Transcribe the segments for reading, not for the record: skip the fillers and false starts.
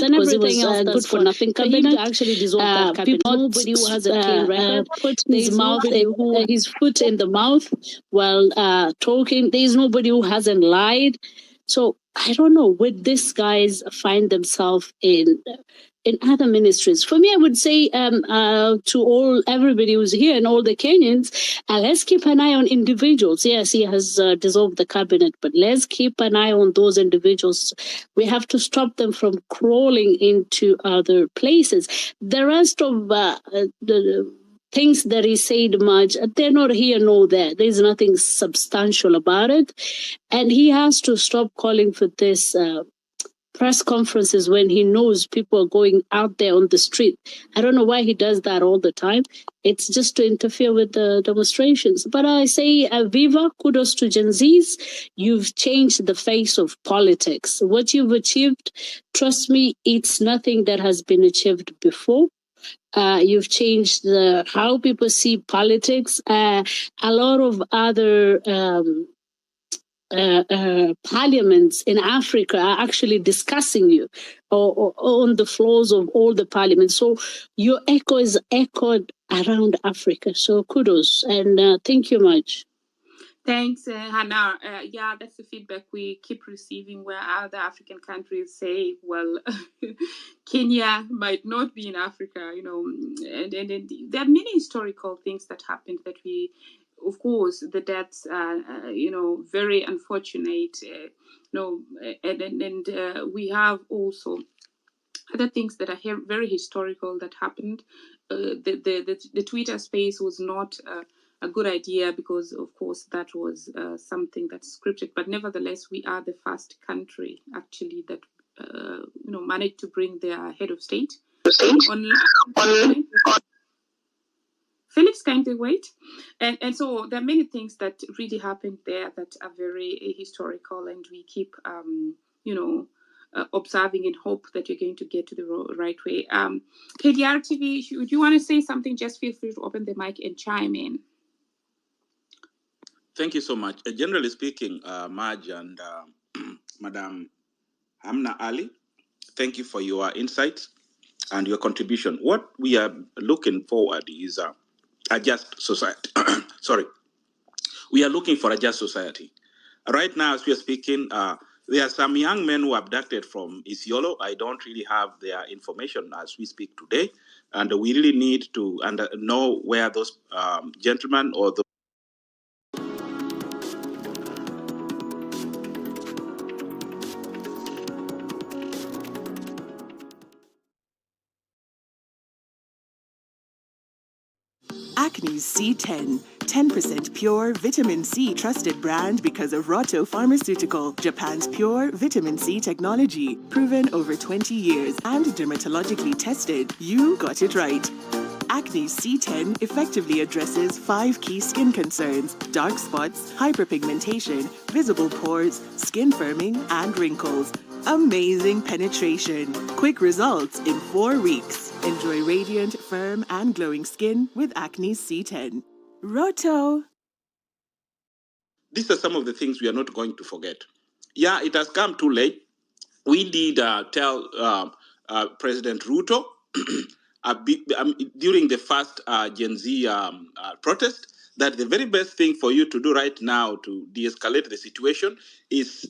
and everything else good for nothing cabinet. To actually dissolve that cabinet. Nobody who has a clean record put his foot in the mouth while talking. There's nobody who hasn't lied. So I don't know, would these guys find themselves in other ministries? For me, I would say to everybody who's here and all the Kenyans, let's keep an eye on individuals. Yes, he has dissolved the cabinet, but let's keep an eye on those individuals. We have to stop them from crawling into other places. The rest of the things that he said much, they're not here nor there. There's nothing substantial about it. And he has to stop calling for this press conferences when he knows people are going out there on the street. I don't know why he does that all the time. It's just to interfere with the demonstrations. But I say, Viva, kudos to Gen Zs. You've changed the face of politics. What you've achieved, trust me, it's nothing that has been achieved before. You've changed how people see politics. A lot of other parliaments in Africa are actually discussing you or on the floors of all the parliaments. So your echo is echoed around Africa. So kudos and thank you much. Thanks, Hannah. Yeah, that's the feedback we keep receiving where other African countries say, well, Kenya might not be in Africa, you know, and there are many historical things that happened that we, of course, the deaths are, you know, very unfortunate, and we have also other things that are very historical that happened. The Twitter space was not a good idea because, of course, that was something that's scripted. But nevertheless, we are the first country actually that managed to bring their head of state online. Felix, kindly wait. And so there are many things that really happened there that are very historical, and we keep observing and hope that you're going to get to the right way. KDR TV, do you want to say something? Just feel free to open the mic and chime in. Thank you so much. Generally speaking, Maj and Madam Hamna Ali, thank you for your insights and your contribution. What we are looking forward is a just society. Sorry. We are looking for a just society. Right now, as we are speaking, there are some young men who are abducted from Isiolo. I don't really have their information as we speak today. And we really need to know where those gentlemen or the Acne's C10, 10% pure vitamin C trusted brand because of Ruto Pharmaceutical, Japan's pure vitamin C technology, proven over 20 years and dermatologically tested. You got it right. Acne's C10 effectively addresses 5 key skin concerns: dark spots, hyperpigmentation, visible pores, skin firming, and wrinkles. Amazing penetration. Quick results in 4 weeks. Enjoy radiant, firm, and glowing skin with Acne's C10. Ruto. These are some of the things we are not going to forget. Yeah, it has come too late. We did tell President Ruto during the first Gen Z protest that the very best thing for you to do right now to de-escalate the situation is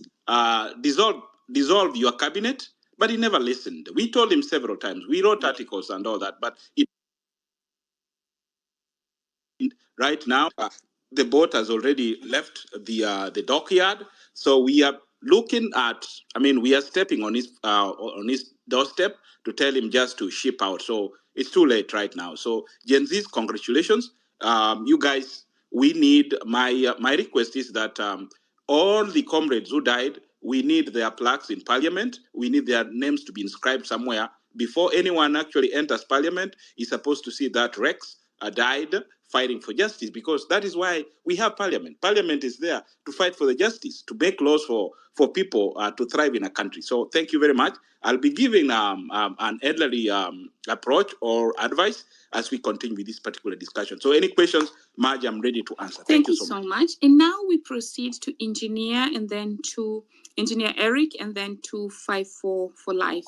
dissolve your cabinet, but he never listened. We told him several times. We wrote articles and all that, but right now the boat has already left the dockyard. So we are looking at. We are stepping on his doorstep to tell him just to ship out. So it's too late right now. So Gen Z's, congratulations, you guys. We need my request is that all the comrades who died, we need their plaques in Parliament. We need their names to be inscribed somewhere. Before anyone actually enters Parliament, is supposed to see that Rex died fighting for justice, because that is why we have Parliament. Parliament is there to fight for the justice, to make laws for people to thrive in a country. So thank you very much. I'll be giving an elderly approach or advice as we continue with this particular discussion. So any questions, Marge, I'm ready to answer. Thank you so much. And now we proceed to Engineer, and then to Engineer Eric, and then to 54 for life.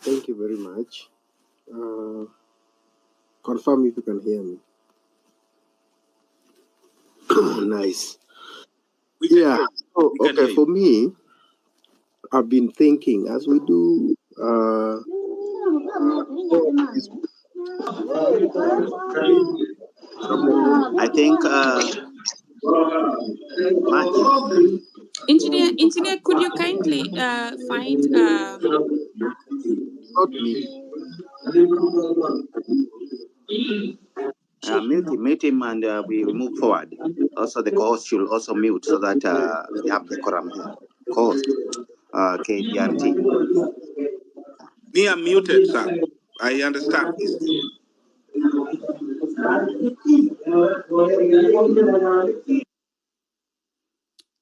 Thank you very much. Confirm if you can hear me. Nice. Yeah. So, okay, for me, I've been thinking as we do. I think Engineer, could you kindly find not me. mute him and we move forward. Also, the co-host should also mute so that we have decorum here. Co-host, KGRT. Me, I'm muted, sir. I understand.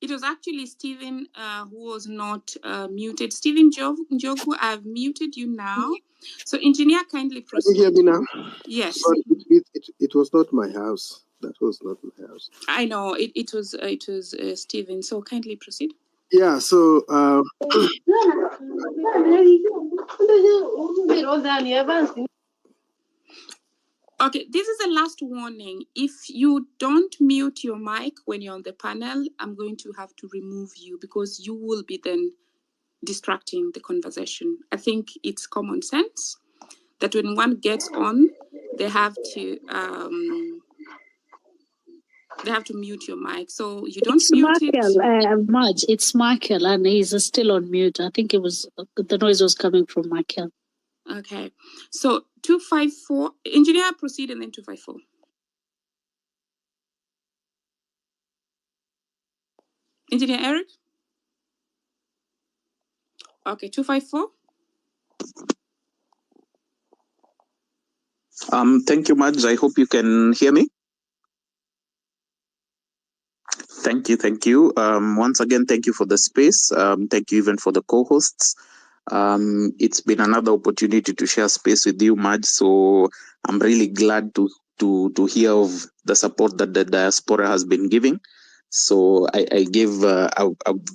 It was actually Stephen who was not muted. Stephen Njogu, I've muted you now. So, engineer, kindly proceed. Can you hear me now? Yes. But it was not my house. That was not my house. I know it was Stephen. So, kindly proceed. Yeah. So. Okay, this is the last warning. If you don't mute your mic when you're on the panel, I'm going to have to remove you because you will be then distracting the conversation. I think it's common sense that when one gets on, they have to mute your mic. So you don't mute Michael, it. Marge, it's Michael, and he's still on mute. I think it was the noise was coming from Michael. Okay, so 254, engineer, proceed, and then 254. Engineer Eric? Okay, 254. Thank you, Madge. I hope you can hear me. Thank you. Once again, thank you for the space. Thank you even for the co-hosts. It's been another opportunity to share space with you, Madge. So I'm really glad to hear of the support that the diaspora has been giving. So I give a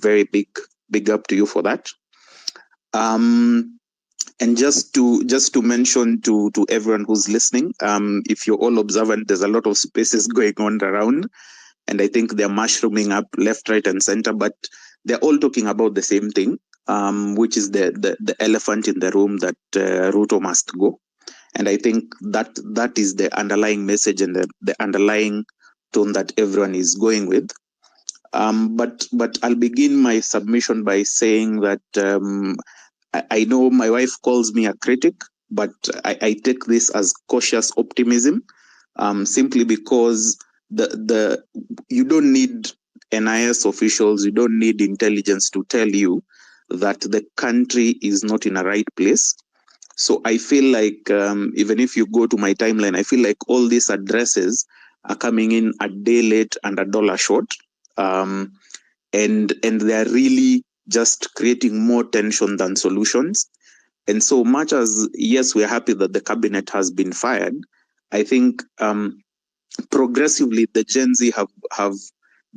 very big up to you for that. And just to mention to everyone who's listening, if you're all observant, there's a lot of spaces going on around, and I think they're mushrooming up left, right, and center, but they're all talking about the same thing, which is the elephant in the room that Ruto must go. And I think that is the underlying message and the underlying tone that everyone is going with. But I'll begin my submission by saying that I know my wife calls me a critic, but I take this as cautious optimism, simply because you don't need NIS officials, you don't need intelligence to tell you that the country is not in a right place. So I feel like even if you go to my timeline, I feel like all these addresses are coming in a day late and a dollar short, and they are really just creating more tension than solutions. And so much as, yes, we're happy that the cabinet has been fired, I think progressively the Gen Z have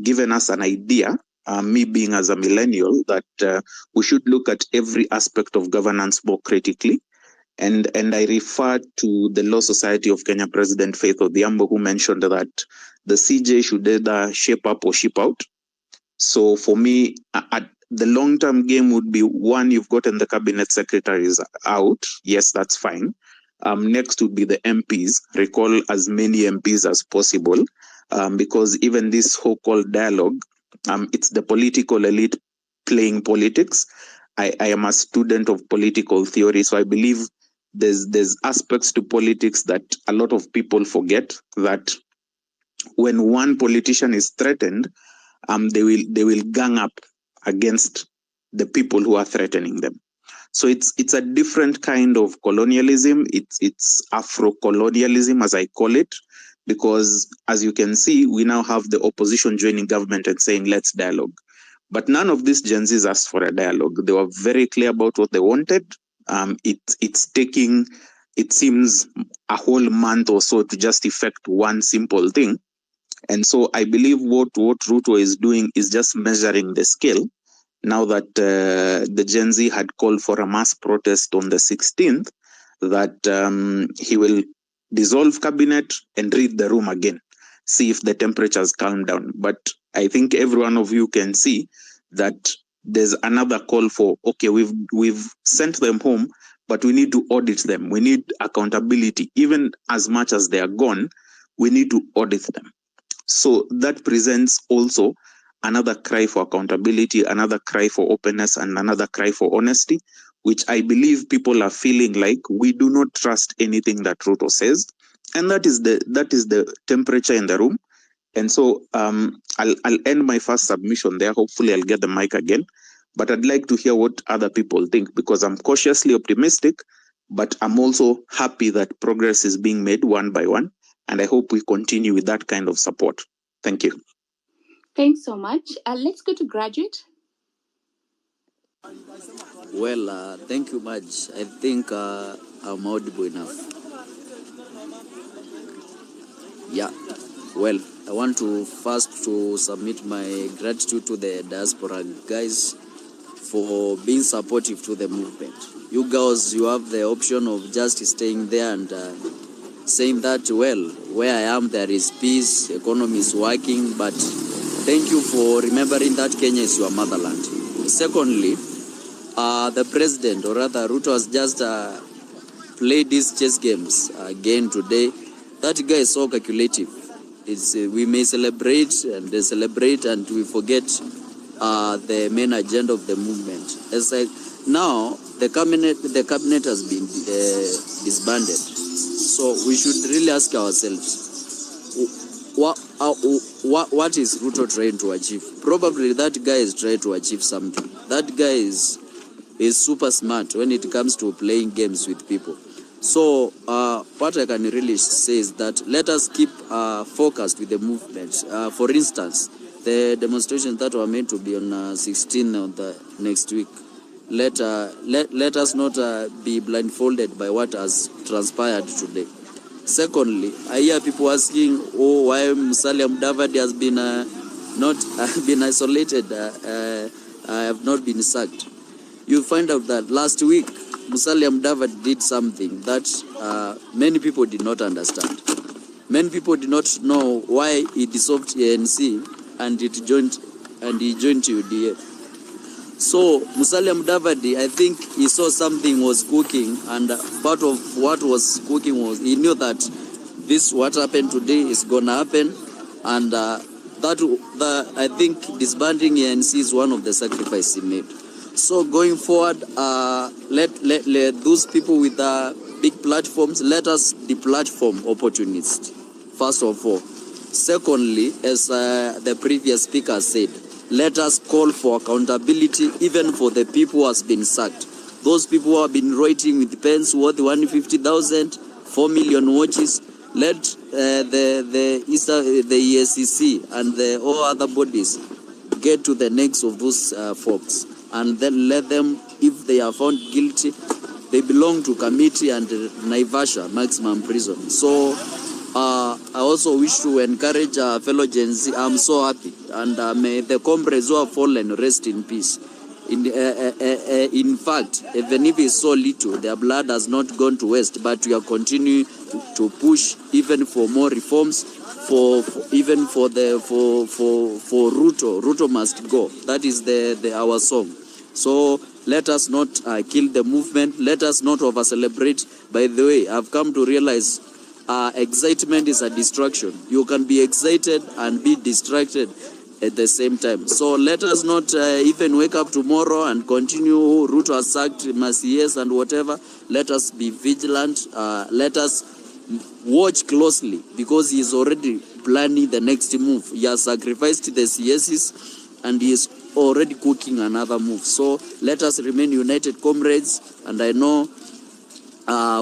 given us an idea, me being as a millennial, that we should look at every aspect of governance more critically. And I refer to the Law Society of Kenya President Faith Odhiambo, who mentioned that the CJ should either shape up or ship out. So for me, the long-term game would be, one, you've gotten the cabinet secretaries out. Yes, that's fine. Next would be the MPs. Recall as many MPs as possible, because even this so-called dialogue, it's the political elite playing politics. I am a student of political theory, so I believe there's aspects to politics that a lot of people forget, that when one politician is threatened, they will gang up against the people who are threatening them. So it's a different kind of colonialism. It's Afro-colonialism, as I call it, because as you can see, we now have the opposition joining government and saying, let's dialogue. But none of these Gen Zs asked for a dialogue. They were very clear about what they wanted. It's taking, it seems, a whole month or so to just effect one simple thing. And so I believe what Ruto is doing is just measuring the scale, now that the Gen Z had called for a mass protest on the 16th, that he will dissolve cabinet and read the room again, see if the temperatures calm down. But I think every one of you can see that there's another call for, okay, we've sent them home, but we need to audit them. We need accountability. Even as much as they are gone, we need to audit them. So that presents also another cry for accountability, another cry for openness, and another cry for honesty, which I believe people are feeling like we do not trust anything that Ruto says. And that is the temperature in the room. And so I'll end my first submission there. Hopefully I'll get the mic again. But I'd like to hear what other people think, because I'm cautiously optimistic, but I'm also happy that progress is being made one by one. And I hope we continue with that kind of support. Thank you. Thanks so much. Let's go to Graduate. Well, thank you much. I think I'm audible enough. Yeah. Well, I want to first to submit my gratitude to the diaspora guys for being supportive to the movement. You girls, you have the option of just staying there and saying that, well, where I am, there is peace, economy is working, but thank you for remembering that Kenya is your motherland. Secondly, the president, or rather Ruto, has just played these chess games again today. That guy is so calculative. We may celebrate and we forget the main agenda of the movement. It's like now the cabinet has been disbanded. So we should really ask ourselves, what is Ruto trying to achieve? Probably that guy is trying to achieve something. That guy is super smart when it comes to playing games with people. So what I can really say is that let us keep focused with the movement. For instance, the demonstrations that were meant to be on 16th of the next week, let us not be blindfolded by what has transpired today. Secondly, I hear people asking, why Musalia Mudavadi has been not been isolated, have not been sacked. You find out that last week Musalia Mudavadi did something that many people did not understand. Many people did not know why he dissolved ANC and he joined UDA. So Musalia Mudavadi, I think he saw something was cooking, and part of what was cooking was he knew that what happened today is gonna happen, and I think disbanding ANC is one of the sacrifices he made. So going forward, let those people with big platforms, let us deplatform opportunists, first of all. Secondly, as the previous speaker said, let us call for accountability even for the people who has been sacked. Those people who have been writing with pens worth 150,000, 4 million watches, let the ESCC and all other bodies get to the necks of those folks, and then let them, if they are found guilty, they belong to committee and Naivasha, maximum prison. So I also wish to encourage fellow Gen Z. I'm so happy, and may the comrades who have fallen rest in peace. In fact, even if it's so little, their blood has not gone to waste, but we are continuing to push even for more reforms, for Ruto. Ruto must go. That is our song. So let us not kill the movement. Let us not over-celebrate. By the way, I've come to realize excitement is a distraction. You can be excited and be distracted at the same time. So let us not even wake up tomorrow and continue Ruto has sacked Masies and whatever. Let us be vigilant. Let us watch closely, because he is already planning the next move. He has sacrificed the CSs and he is already cooking another move. So let us remain united, comrades, and I know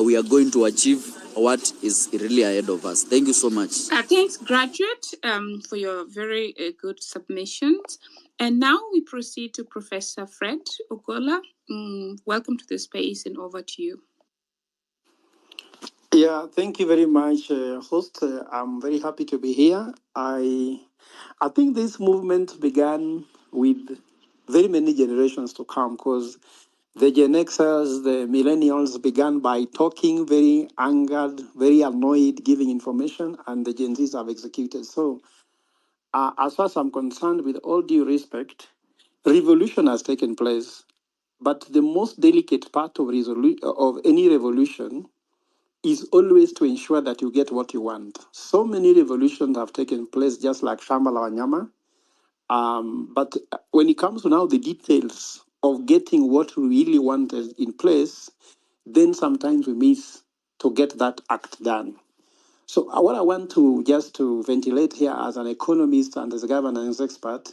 we are going to achieve what is really ahead of us. Thank you so much. Thanks, Graduate, for your very good submissions. And now we proceed to Professor Fred Ogola. Welcome to the space, and over to you. Yeah, thank you very much, host. I'm very happy to be here. I think this movement began with very many generations to come, because the Gen Xers, the millennials began by talking, very angered, very annoyed, giving information, and the Gen Zs have executed. So, as far as I'm concerned, with all due respect, revolution has taken place, but the most delicate part of any revolution is always to ensure that you get what you want. So many revolutions have taken place, just like Shambhala Wanyama. But when it comes to now the details of getting what we really wanted in place, then sometimes we miss to get that act done. So what I want to just to ventilate here as an economist and as a governance expert,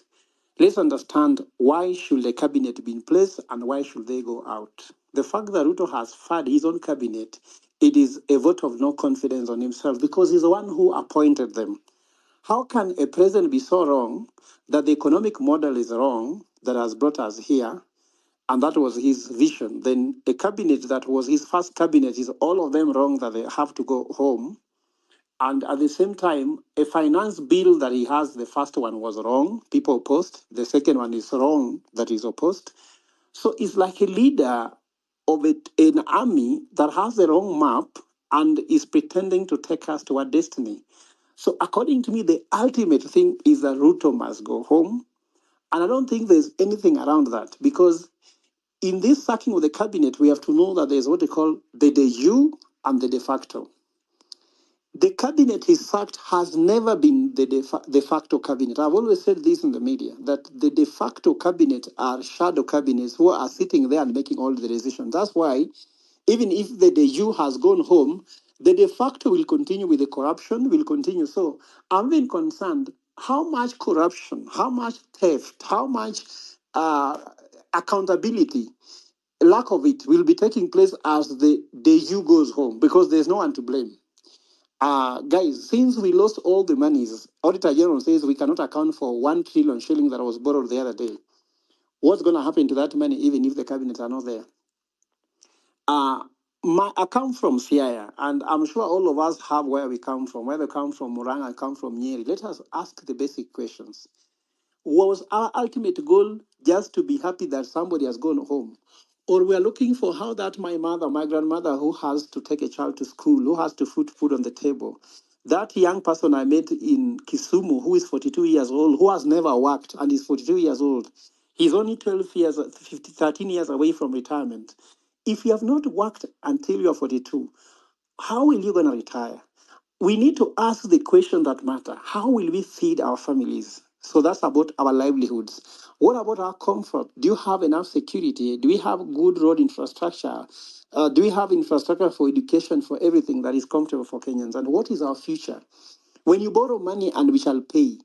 let's understand why should the cabinet be in place and why should they go out. The fact that Ruto has fired his own cabinet, it is a vote of no confidence on himself because he's the one who appointed them. How can a president be so wrong that the economic model is wrong that has brought us here, and that was his vision? Then a cabinet that was his first cabinet is all of them wrong that they have to go home. And at the same time, a finance bill that he has, the first one was wrong, people opposed. The second one is wrong, that is opposed. So it's like a leader of an army that has the wrong map and is pretending to take us to our destiny. So according to me, the ultimate thing is that Ruto must go home. And I don't think there's anything around that, because in this sacking of the cabinet, we have to know that there's what they call the de jure and the de facto. The cabinet he sacked has never been the de facto cabinet. I've always said this in the media, that the de facto cabinet are shadow cabinets who are sitting there and making all the decisions. That's why even if the de jure has gone home, the de facto will continue with the corruption, will continue. So I'm being concerned, how much corruption, how much theft, how much accountability, lack of it, will be taking place as the de jure goes home, because there's no one to blame. Guys, since we lost all the monies, Auditor General says we cannot account for 1 trillion shilling that was borrowed the other day. What's going to happen to that money, even if the cabinet are not there? I come from Siaya, and I'm sure all of us have where we come from. Whether we come from Muranga, come from Nyeri. Let us ask the basic questions. Was our ultimate goal just to be happy that somebody has gone home? Or we are looking for how that my mother, my grandmother, who has to take a child to school, who has to put food on the table, that young person I met in Kisumu, who is 42 years old, who has never worked and is 42 years old, he's only 13 years away from retirement. If you have not worked until you're 42, how are you going to retire? We need to ask the question that matter. How will we feed our families? So that's about our livelihoods. What about our comfort? Do you have enough security? Do we have good road infrastructure? Do we have infrastructure for education, for everything that is comfortable for Kenyans? And what is our future? When you borrow money and we shall pay,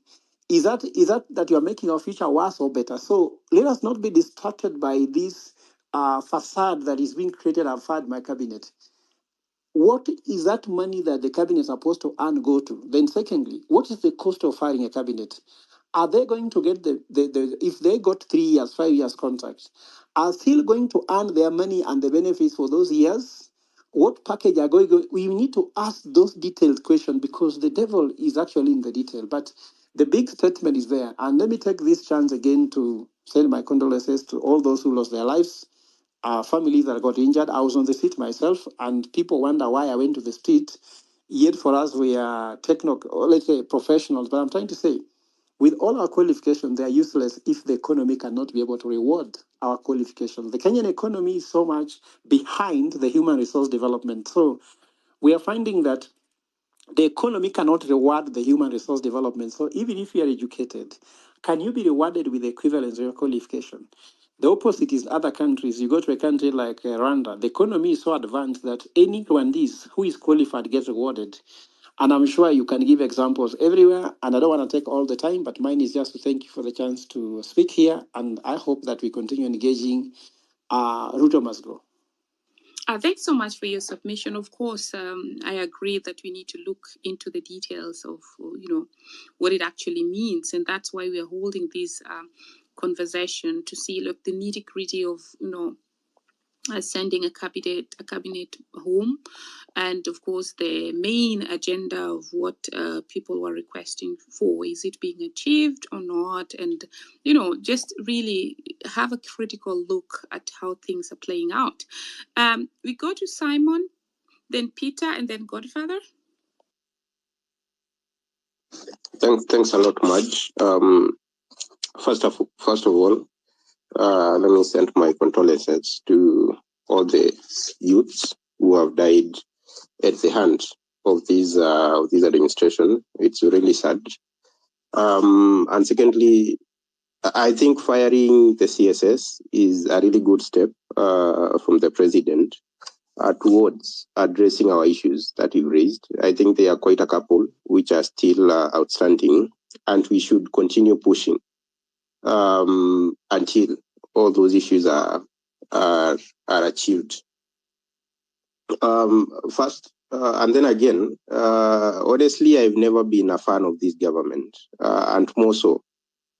is that you are making our future worse or better? So let us not be distracted by this facade that is being created outside my cabinet. What is that money that the cabinet is supposed to earn go to? Then secondly, what is the cost of firing a cabinet? Are they going to get if they got 3 years, 5 years contracts, are still going to earn their money and the benefits for those years? What package are going to, we need to ask those detailed questions, because the devil is actually in the detail. But the big statement is there. And let me take this chance again to send my condolences to all those who lost their lives. Families that got injured. I was on the street myself, and people wonder why I went to the street. Yet for us, we are let's say professionals. But I'm trying to say, with all our qualifications, they are useless if the economy cannot be able to reward our qualifications. The Kenyan economy is so much behind the human resource development. So we are finding that the economy cannot reward the human resource development. So even if you are educated, can you be rewarded with the equivalence of your qualification? The opposite is other countries. You go to a country like Rwanda, the economy is so advanced that any Rwandese who is qualified gets rewarded. And I'm sure you can give examples everywhere. And I don't want to take all the time, but mine is just to thank you for the chance to speak here. And I hope that we continue engaging. Ruto must go. Thanks so much for your submission. Of course, I agree that we need to look into the details of, what it actually means. And that's why we are holding this conversation, to see, look, the nitty-gritty of, sending a cabinet home. And of course, the main agenda of what people were requesting for, is it being achieved or not? And, just really have a critical look at how things are playing out. We go to Simon, then Peter, and then Godfather. Thanks a lot, Madge. First of all, let me send my condolences to all the youths who have died at the hands of this administration. It's really sad. And secondly, I think firing the CSS is a really good step from the president towards addressing our issues that you raised. I think there are quite a couple which are still outstanding, and we should continue pushing until all those issues are achieved. First, and then again, honestly, I've never been a fan of this government, and more so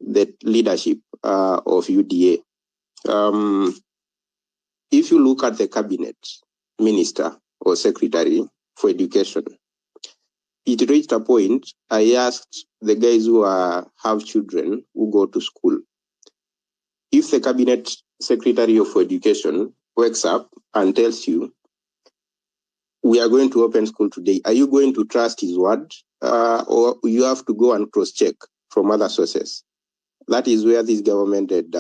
the leadership of UDA. If you look at the cabinet minister or secretary for education, it reached a point I asked the guys who have children who go to school, if the cabinet secretary of education wakes up and tells you, we are going to open school today, are you going to trust his word, or you have to go and cross-check from other sources? That is where this government had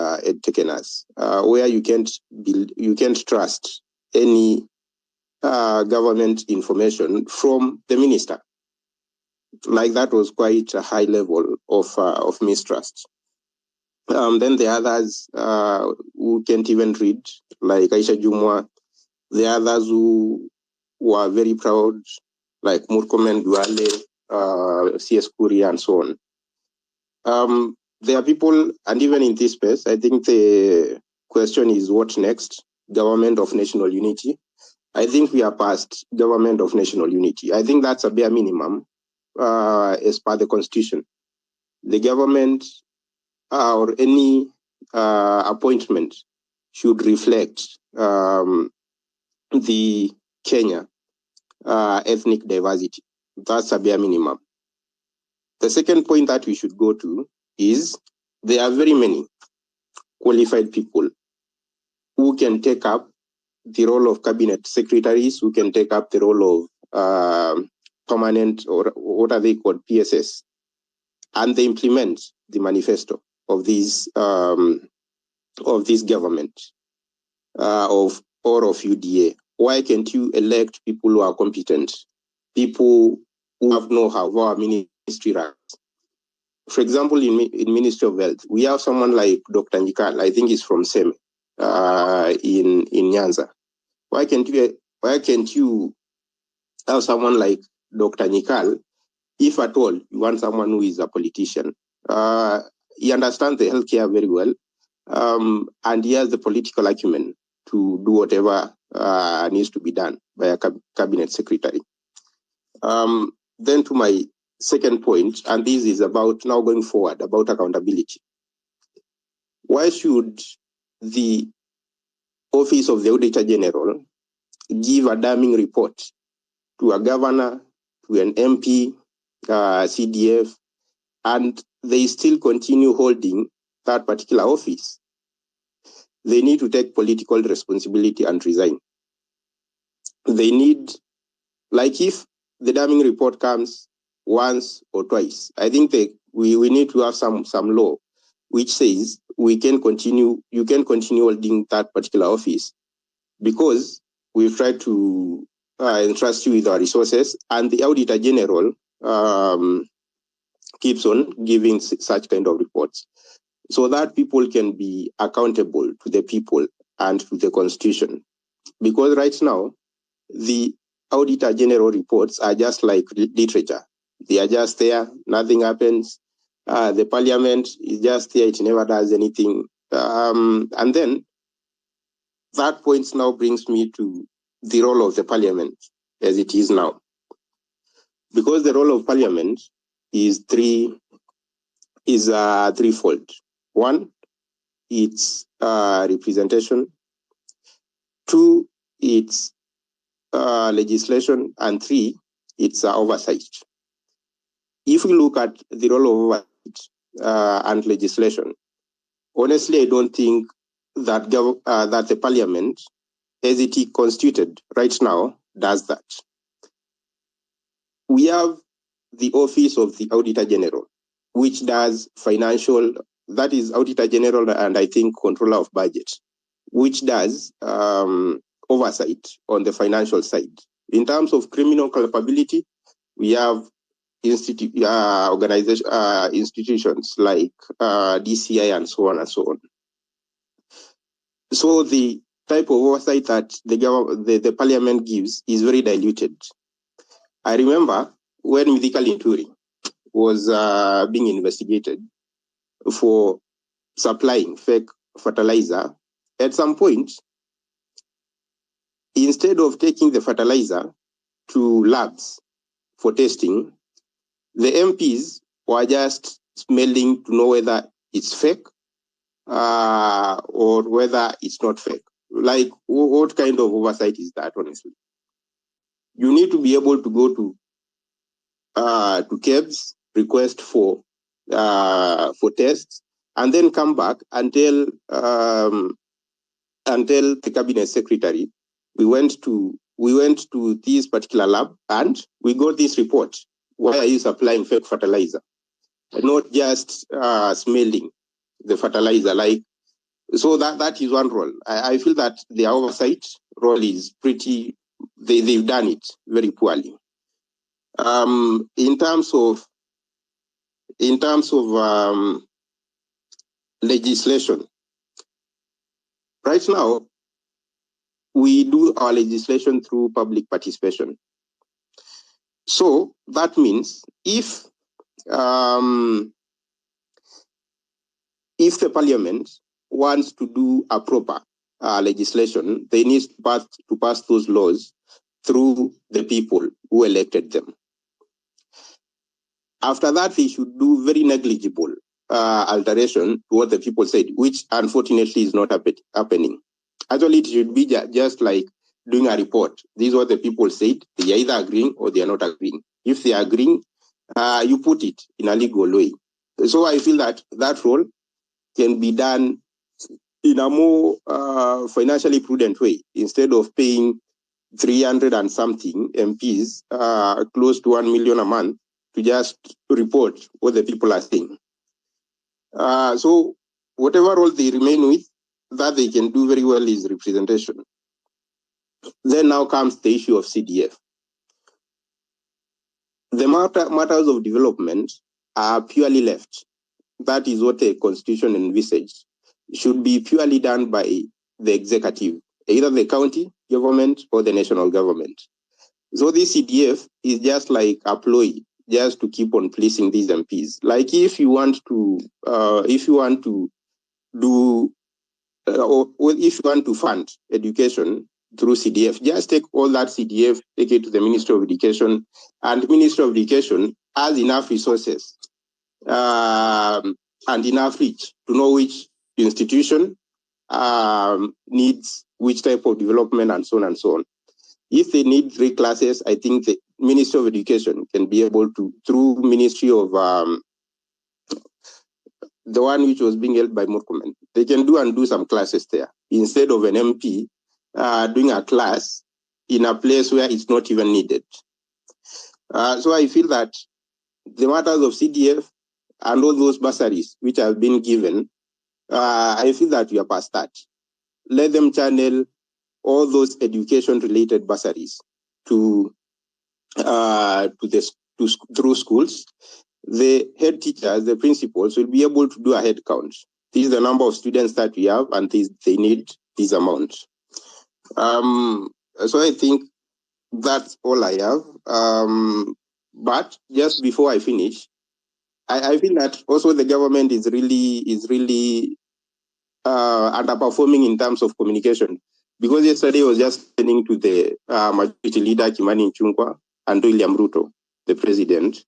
taken us, where you can't trust any government information from the minister. Like, that was quite a high level of mistrust. Then the others who can't even read, like Aisha Jumwa, the others who were very proud, like Murkomen Duale, CS Kuri, and so on. There are people, and even in this space, I think the question is, what next? Government of national unity. I think we are past government of national unity. I think that's a bare minimum as per the constitution. The government or any appointment should reflect the Kenya ethnic diversity. That's a bare minimum. The second point that we should go to is, there are very many qualified people who can take up the role of cabinet secretaries, who can take up the role of permanent, or what are they called, PSS, and they implement the manifesto of this government of UDA. Why can't you elect people who are competent, people who have know-how, who are ministry ranks? For example, in Ministry of Health, we have someone like Dr. Nikal, I think he's from SEME, in Nyanza. Why can't you have someone like Dr. Nikal, if at all you want someone who is a politician? He understands the healthcare very well, and he has the political acumen to do whatever needs to be done by a cabinet secretary. Then to my second point, and this is about now going forward, about accountability. Why should the Office of the Auditor General give a damning report to a governor, to an MP, CDF, and they still continue holding that particular office? They need to take political responsibility and resign. They need, like, if the damning report comes once or twice, I think we need to have some law which says you can continue holding that particular office because we've tried to entrust you with our resources, and the Auditor General keeps on giving such kind of reports, so that people can be accountable to the people and to the Constitution. Because right now, the Auditor General reports are just like literature. They are just there, nothing happens. The Parliament is just there, it never does anything. And then that point now brings me to the role of the Parliament as it is now. Because the role of Parliament is threefold. One, it's representation. 2, it's legislation, and 3, it's oversight. If we look at the role of oversight and legislation, honestly, I don't think that that the parliament, as it is constituted right now, does that. We have the office of the Auditor General, which does financial, that is Auditor General and I think Controller of Budget, which does oversight on the financial side. In terms of criminal culpability, we have institutions like DCI and so on and so on. So the type of oversight that the parliament gives is very diluted. I remember when Mithika Linturi was being investigated for supplying fake fertilizer, at some point, instead of taking the fertilizer to labs for testing, the MPs were just smelling to know whether it's fake or whether it's not fake. Like, what kind of oversight is that, honestly? You need to be able to go to KEBS, request for tests, and then come back and tell the cabinet secretary, we went to this particular lab and we got this report. Why are you supplying fake fertilizer? Not just smelling the fertilizer. Like, so that is one role. I feel that the oversight role is pretty. They've done it very poorly. In terms of legislation, right now we do our legislation through public participation. So that means if the parliament wants to do a proper legislation, they need to pass those laws through the people who elected them. After that, they should do very negligible alteration to what the people said, which unfortunately is not happening. Actually, it should be just like doing a report. This is what the people said. They are either agreeing or they are not agreeing. If they are agreeing, you put it in a legal way. So I feel that that role can be done in a more financially prudent way, instead of paying 300 and something MPs, close to 1 million a month, to just report what the people are saying. So whatever role they remain with, that they can do very well is representation. Then now comes the issue of CDF. The matters of development are purely left. That is what a constitution envisaged. It should be purely done by the executive, either the county government or the national government. So this CDF is just like a ploy, just to keep on pleasing these MPs. Like if you want to fund education through CDF, just take all that CDF, take it to the Ministry of Education, and the Ministry of Education has enough resources and enough reach to know which institution needs which type of development and so on and so on. If they need 3 classes, I think the Ministry of Education can be able to, through Ministry of the one which was being held by Murkomen, they can do some classes there instead of an MP doing a class in a place where it's not even needed. So I feel that the matters of CDF and all those bursaries which have been given, I feel that we are past that. Let them channel all those education-related bursaries through schools. The head teachers, the principals, will be able to do a head count. This is the number of students that we have, and they need this amount. So I think that's all I have. But just before I finish, I feel that also the government is really underperforming in terms of communication. Because yesterday I was just listening to the majority leader, Kimani Ichung'wah, and William Ruto, the president,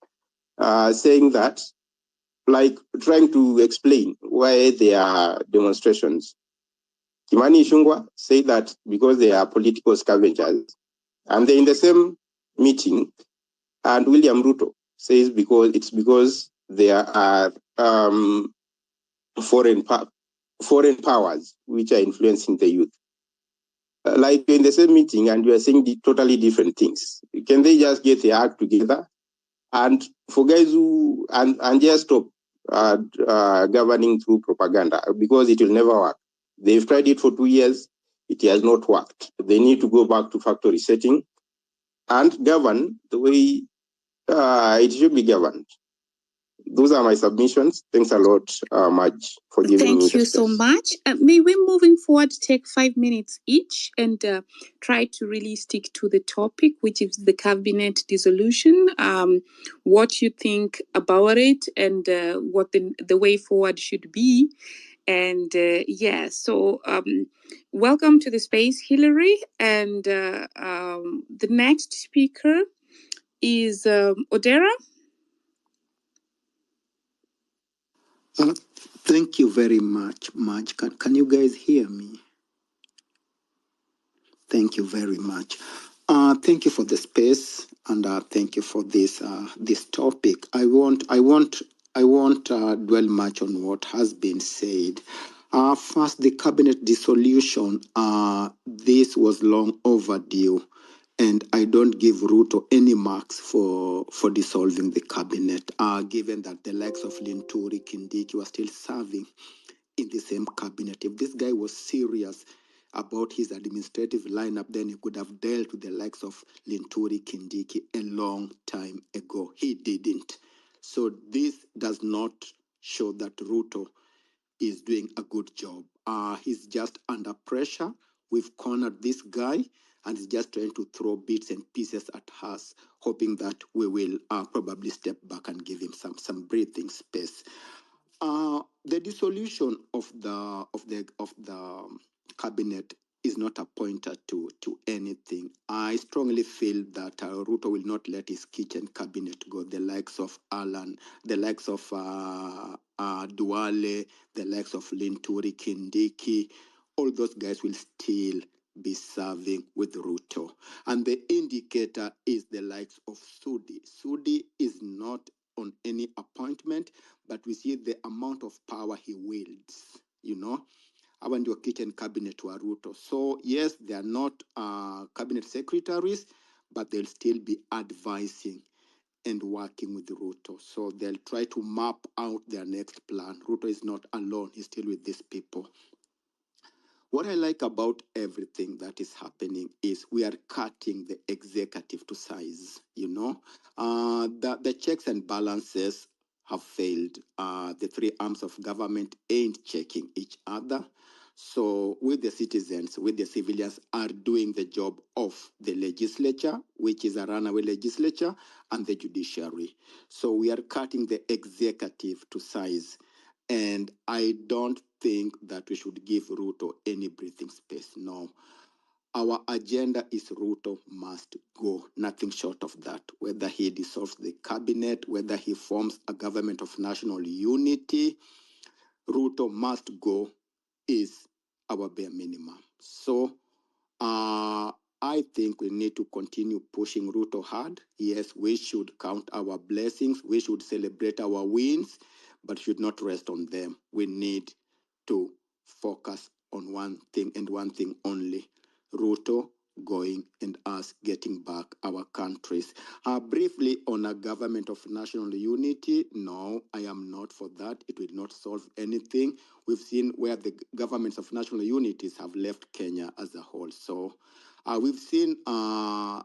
saying that, like, trying to explain why there are demonstrations. Kimani Ichung'wah say that because they are political scavengers, and they're in the same meeting, and William Ruto says because there are foreign powers which are influencing the youth. Like you're in the same meeting and you are saying totally different things. Can they just get their act together? And for guys who and just stop governing through propaganda, because it will never work. They've tried it for 2 years, it has not worked. They need to go back to factory setting and govern the way it should be governed. Those are my submissions. Thanks a lot, Madge, for giving me the space. Thank you so much. May we, moving forward, take 5 minutes each and try to really stick to the topic, which is the cabinet dissolution, what you think about it, and what the way forward should be. And so welcome to the space, Hillary. And the next speaker is Odera. Thank you very much, Madge. Can you guys hear me? Thank you very much. Thank you for the space, and thank you for this topic. I won't dwell much on what has been said. First, the cabinet dissolution. This was long overdue, and I don't give Ruto any marks for dissolving the cabinet. Given that the likes of Linturi, Kindiki were still serving in the same cabinet. If this guy was serious about his administrative lineup, then he could have dealt with the likes of Linturi, Kindiki a long time ago. He didn't. So this does not show that Ruto is doing a good job. He's just under pressure. We've cornered this guy, and he's just trying to throw bits and pieces at us, hoping that we will probably step back and give him some breathing space. The dissolution of the cabinet is not a pointer to anything. I strongly feel that Ruto will not let his kitchen cabinet go. The likes of Alan, the likes of Duale, the likes of Linturi, Kindiki, all those guys will still be serving with Ruto. And the indicator is the likes of Sudi. Sudi is not on any appointment, but we see the amount of power he wields, Hawa ndio kitchen cabinet wa Ruto. So yes, they are not cabinet secretaries, but they'll still be advising and working with Ruto. So they'll try to map out their next plan. Ruto is not alone, he's still with these people. What I like about everything that is happening is we are cutting the executive to size, The checks and balances have failed. The three arms of government ain't checking each other. So with the citizens, with the civilians are doing the job of the legislature, which is a runaway legislature, and the judiciary. So we are cutting the executive to size. And I don't think that we should give Ruto any breathing space. No. Our agenda is Ruto must go, nothing short of that. Whether he dissolves the cabinet, whether he forms a government of national unity, Ruto must go is our bare minimum. So I think we need to continue pushing Ruto hard. Yes, we should count our blessings. We should celebrate our wins, but should not rest on them. We need to focus on one thing and one thing only. Ruto going and us getting back our countries. Briefly on a government of national unity, no, I am not for that. It will not solve anything. We've seen where the governments of national unities have left Kenya as a whole. So we've seen the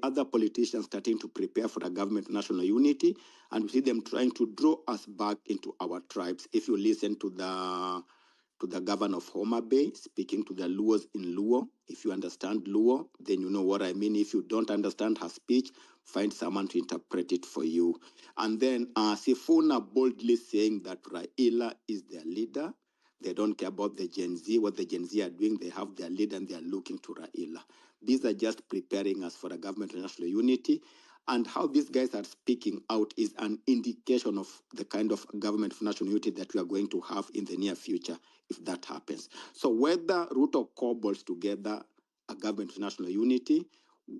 other politicians starting to prepare for a government of national unity, and we see them trying to draw us back into our tribes. If you listen to the governor of Homa Bay speaking to the Luos in Luo, if you understand Luo, then you know what I mean. If you don't understand her speech, find someone to interpret it for you. And then Sifuna boldly saying that Raila is their leader. They don't care about the Gen Z, what the Gen Z are doing. They have their leader and they are looking to Raila. These are just preparing us for a government of national unity. And how these guys are speaking out is an indication of the kind of government of national unity that we are going to have in the near future if that happens. So whether Ruto cobbles together a government of national unity,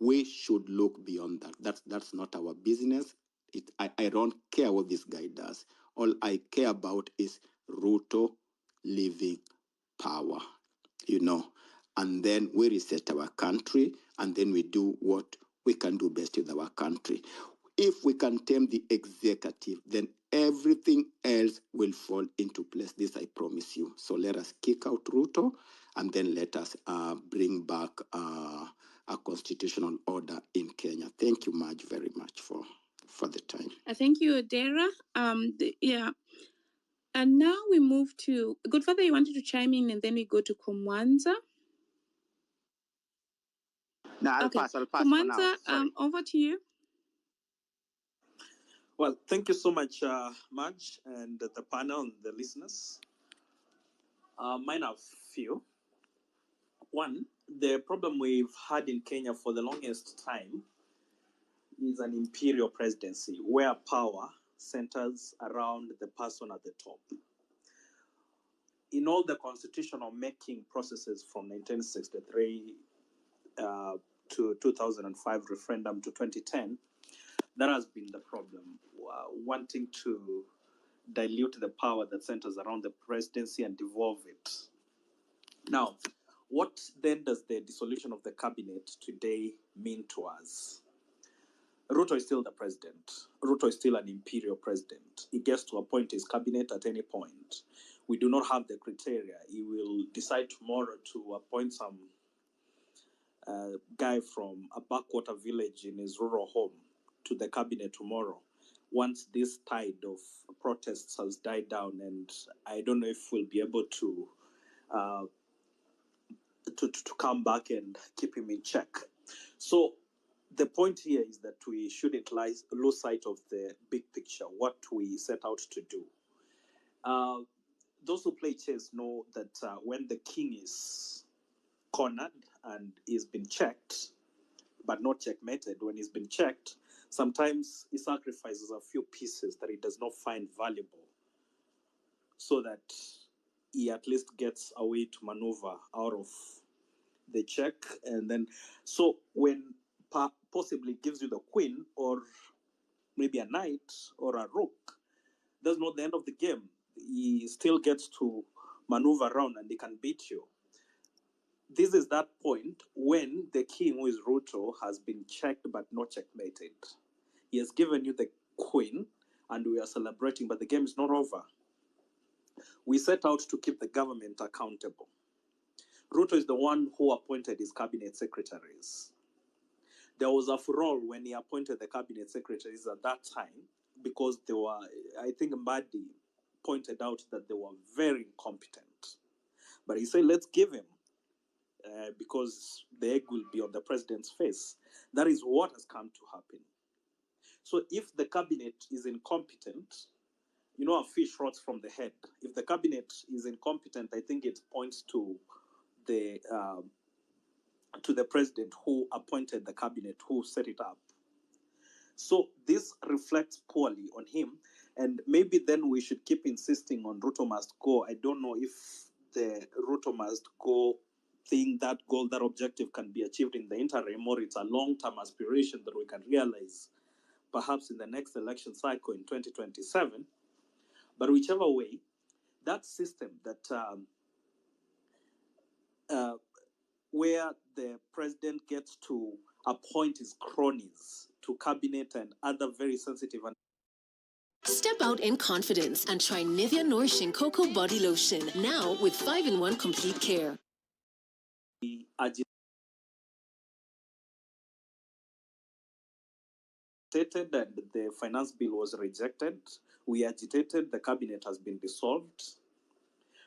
we should look beyond that. That's not our business. I don't care what this guy does. All I care about is Ruto leaving power, and then we reset our country, and then we do what we can do best with our country. If we can tame the executive, then everything else will fall into place. This I promise you. So let us kick out Ruto, and then let us bring back a constitutional order in Kenya. Thank you, Marge, very much for the time. Thank you, Adera. Yeah. And now we move to Godfather. You wanted to chime in, and then we go to Kumwanza. No, I'll pass for now. Kumwanza, over to you. Well, thank you so much, Marge, and the panel and the listeners. Mine are few. One, the problem we've had in Kenya for the longest time is an imperial presidency where power centers around the person at the top. In all the constitutional making processes from 1963 to 2005 referendum to 2010, that has been the problem, wanting to dilute the power that centers around the presidency and devolve it. Now, what then does the dissolution of the cabinet today mean to us? Ruto is still the president. Ruto is still an imperial president. He gets to appoint his cabinet at any point. We do not have the criteria. He will decide tomorrow to appoint some guy from a backwater village in his rural home to the cabinet tomorrow, once this tide of protests has died down, and I don't know if we'll be able to come back and keep him in check. So the point here is that we shouldn't lose sight of the big picture, what we set out to do. Those who play chess know that when the king is cornered and he's been checked, but not checkmated, when he's been checked, sometimes he sacrifices a few pieces that he does not find valuable so that he at least gets a way to maneuver out of the check. And then, so when possibly gives you the queen or maybe a knight or a rook, that's not the end of the game. He still gets to maneuver around and he can beat you. This is that point when the king, who is Ruto, has been checked but not checkmated. He has given you the queen and we are celebrating, but the game is not over. We set out to keep the government accountable. Ruto is the one who appointed his cabinet secretaries. There was a furore when he appointed the cabinet secretaries at that time because they were, I think Mbadi pointed out that they were very incompetent. But he said, let's give him. Because the egg will be on the president's face. That is what has come to happen. So if the cabinet is incompetent, a fish rots from the head. If the cabinet is incompetent, I think it points to the president who appointed the cabinet, who set it up. So this reflects poorly on him, and maybe then we should keep insisting on Ruto must go. I don't know if the Ruto must go thing, that goal, that objective can be achieved in the interim, or it's a long-term aspiration that we can realize perhaps in the next election cycle in 2027. But whichever way, that system that where the president gets to appoint his cronies to cabinet and other very sensitive and Step out in confidence and try Nivea Nourishing Cocoa Body Lotion, now with 5-in-1 Complete Care. Agitated and the finance bill was rejected. We agitated, the cabinet has been dissolved,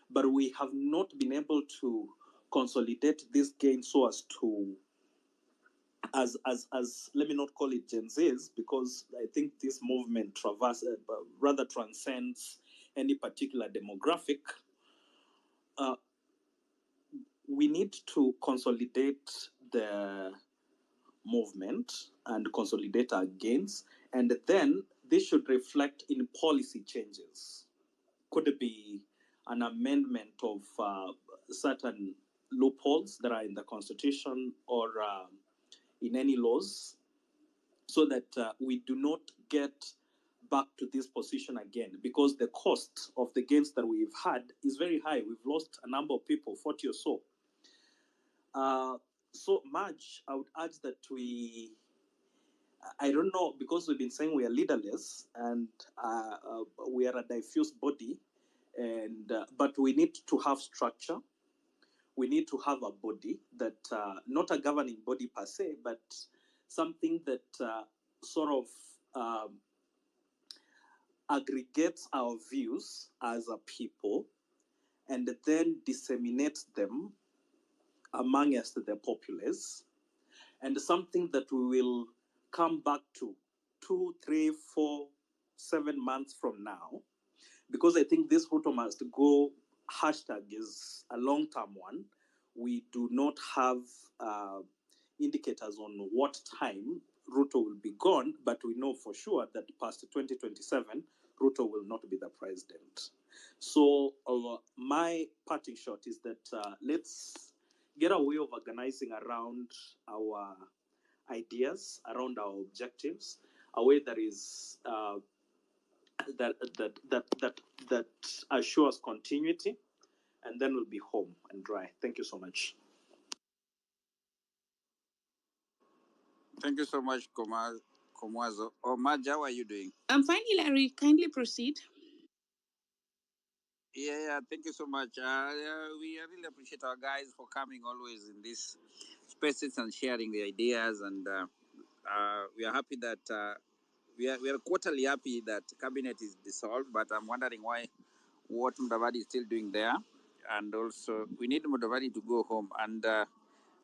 but we have not been able to consolidate this gain so as to, as let me not call it Gen Zs, because I think this movement rather transcends any particular demographic. We need to consolidate the movement and consolidate our gains. And then this should reflect in policy changes. Could it be an amendment of certain loopholes that are in the constitution or in any laws, so that we do not get back to this position again, because the cost of the gains that we've had is very high. We've lost a number of people, 40 or so. So Marge, I would urge that I don't know, because we've been saying we are leaderless and we are a diffuse body, and but we need to have structure. We need to have a body that, not a governing body per se, but something that sort of aggregates our views as a people and then disseminates them amongst the populace, and something that we will come back to 2, 3, 4, 7 months from now, because I think this Ruto must go hashtag is a long-term one. We do not have indicators on what time Ruto will be gone, but we know for sure that past 2027, Ruto will not be the president. So my parting shot is that let's get a way of organizing around our ideas, around our objectives, a way that is that assures continuity, and then we'll be home and dry. Thank you so much. Thank you so much, Komwazo. Marge, how are you doing? I'm fine, Hilary. Kindly proceed. Yeah, thank you so much. We really appreciate our guys for coming always in these spaces and sharing the ideas. And we are happy that we are quarterly happy that cabinet is dissolved. But I'm wondering what Mudavadi is still doing there. And also, we need Mudavadi to go home. And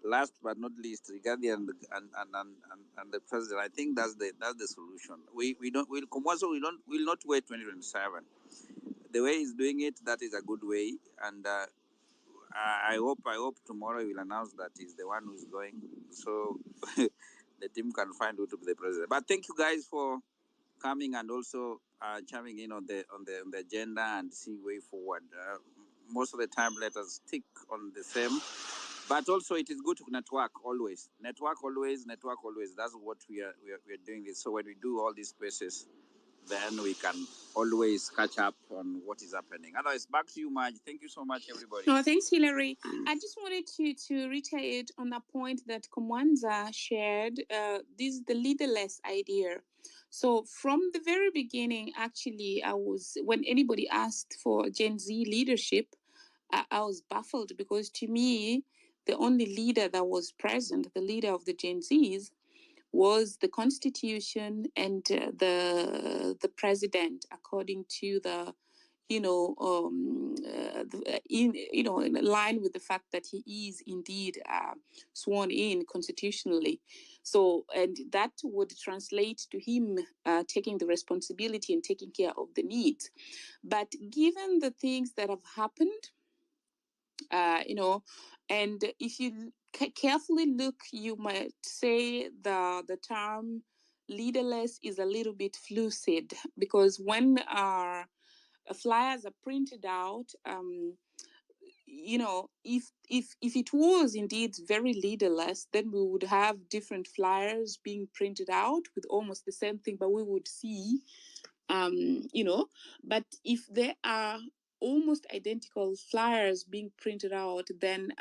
last but not least, Rigathi and the president, I think that's the solution. We'll not wait 2027. The way he's doing it, that is a good way, and I hope tomorrow he will announce that he's the one who's going, so the team can find who to be the president. But thank you guys for coming and also chiming in on the agenda and seeing way forward. Most of the time, let us stick on the same, but also it is good to network always. That's what we are doing this. So when we do all these spaces, then we can always catch up on what is happening. Otherwise, back to you, Marge. Thank you so much, everybody. No, thanks, Hilary. I just wanted to reiterate on a point that Komwanza shared. This is the leaderless idea. So from the very beginning, actually, when anybody asked for Gen Z leadership, I was baffled, because to me, the only leader that was present, the leader of the Gen Zs, was the constitution and the president, according to the in line with the fact that he is indeed sworn in constitutionally. So, and that would translate to him taking the responsibility and taking care of the needs. But given the things that have happened, and if you carefully look, you might say the term leaderless is a little bit fluid, because when our flyers are printed out, if it was indeed very leaderless, then we would have different flyers being printed out with almost the same thing, but we would see, but if there are almost identical flyers being printed out, then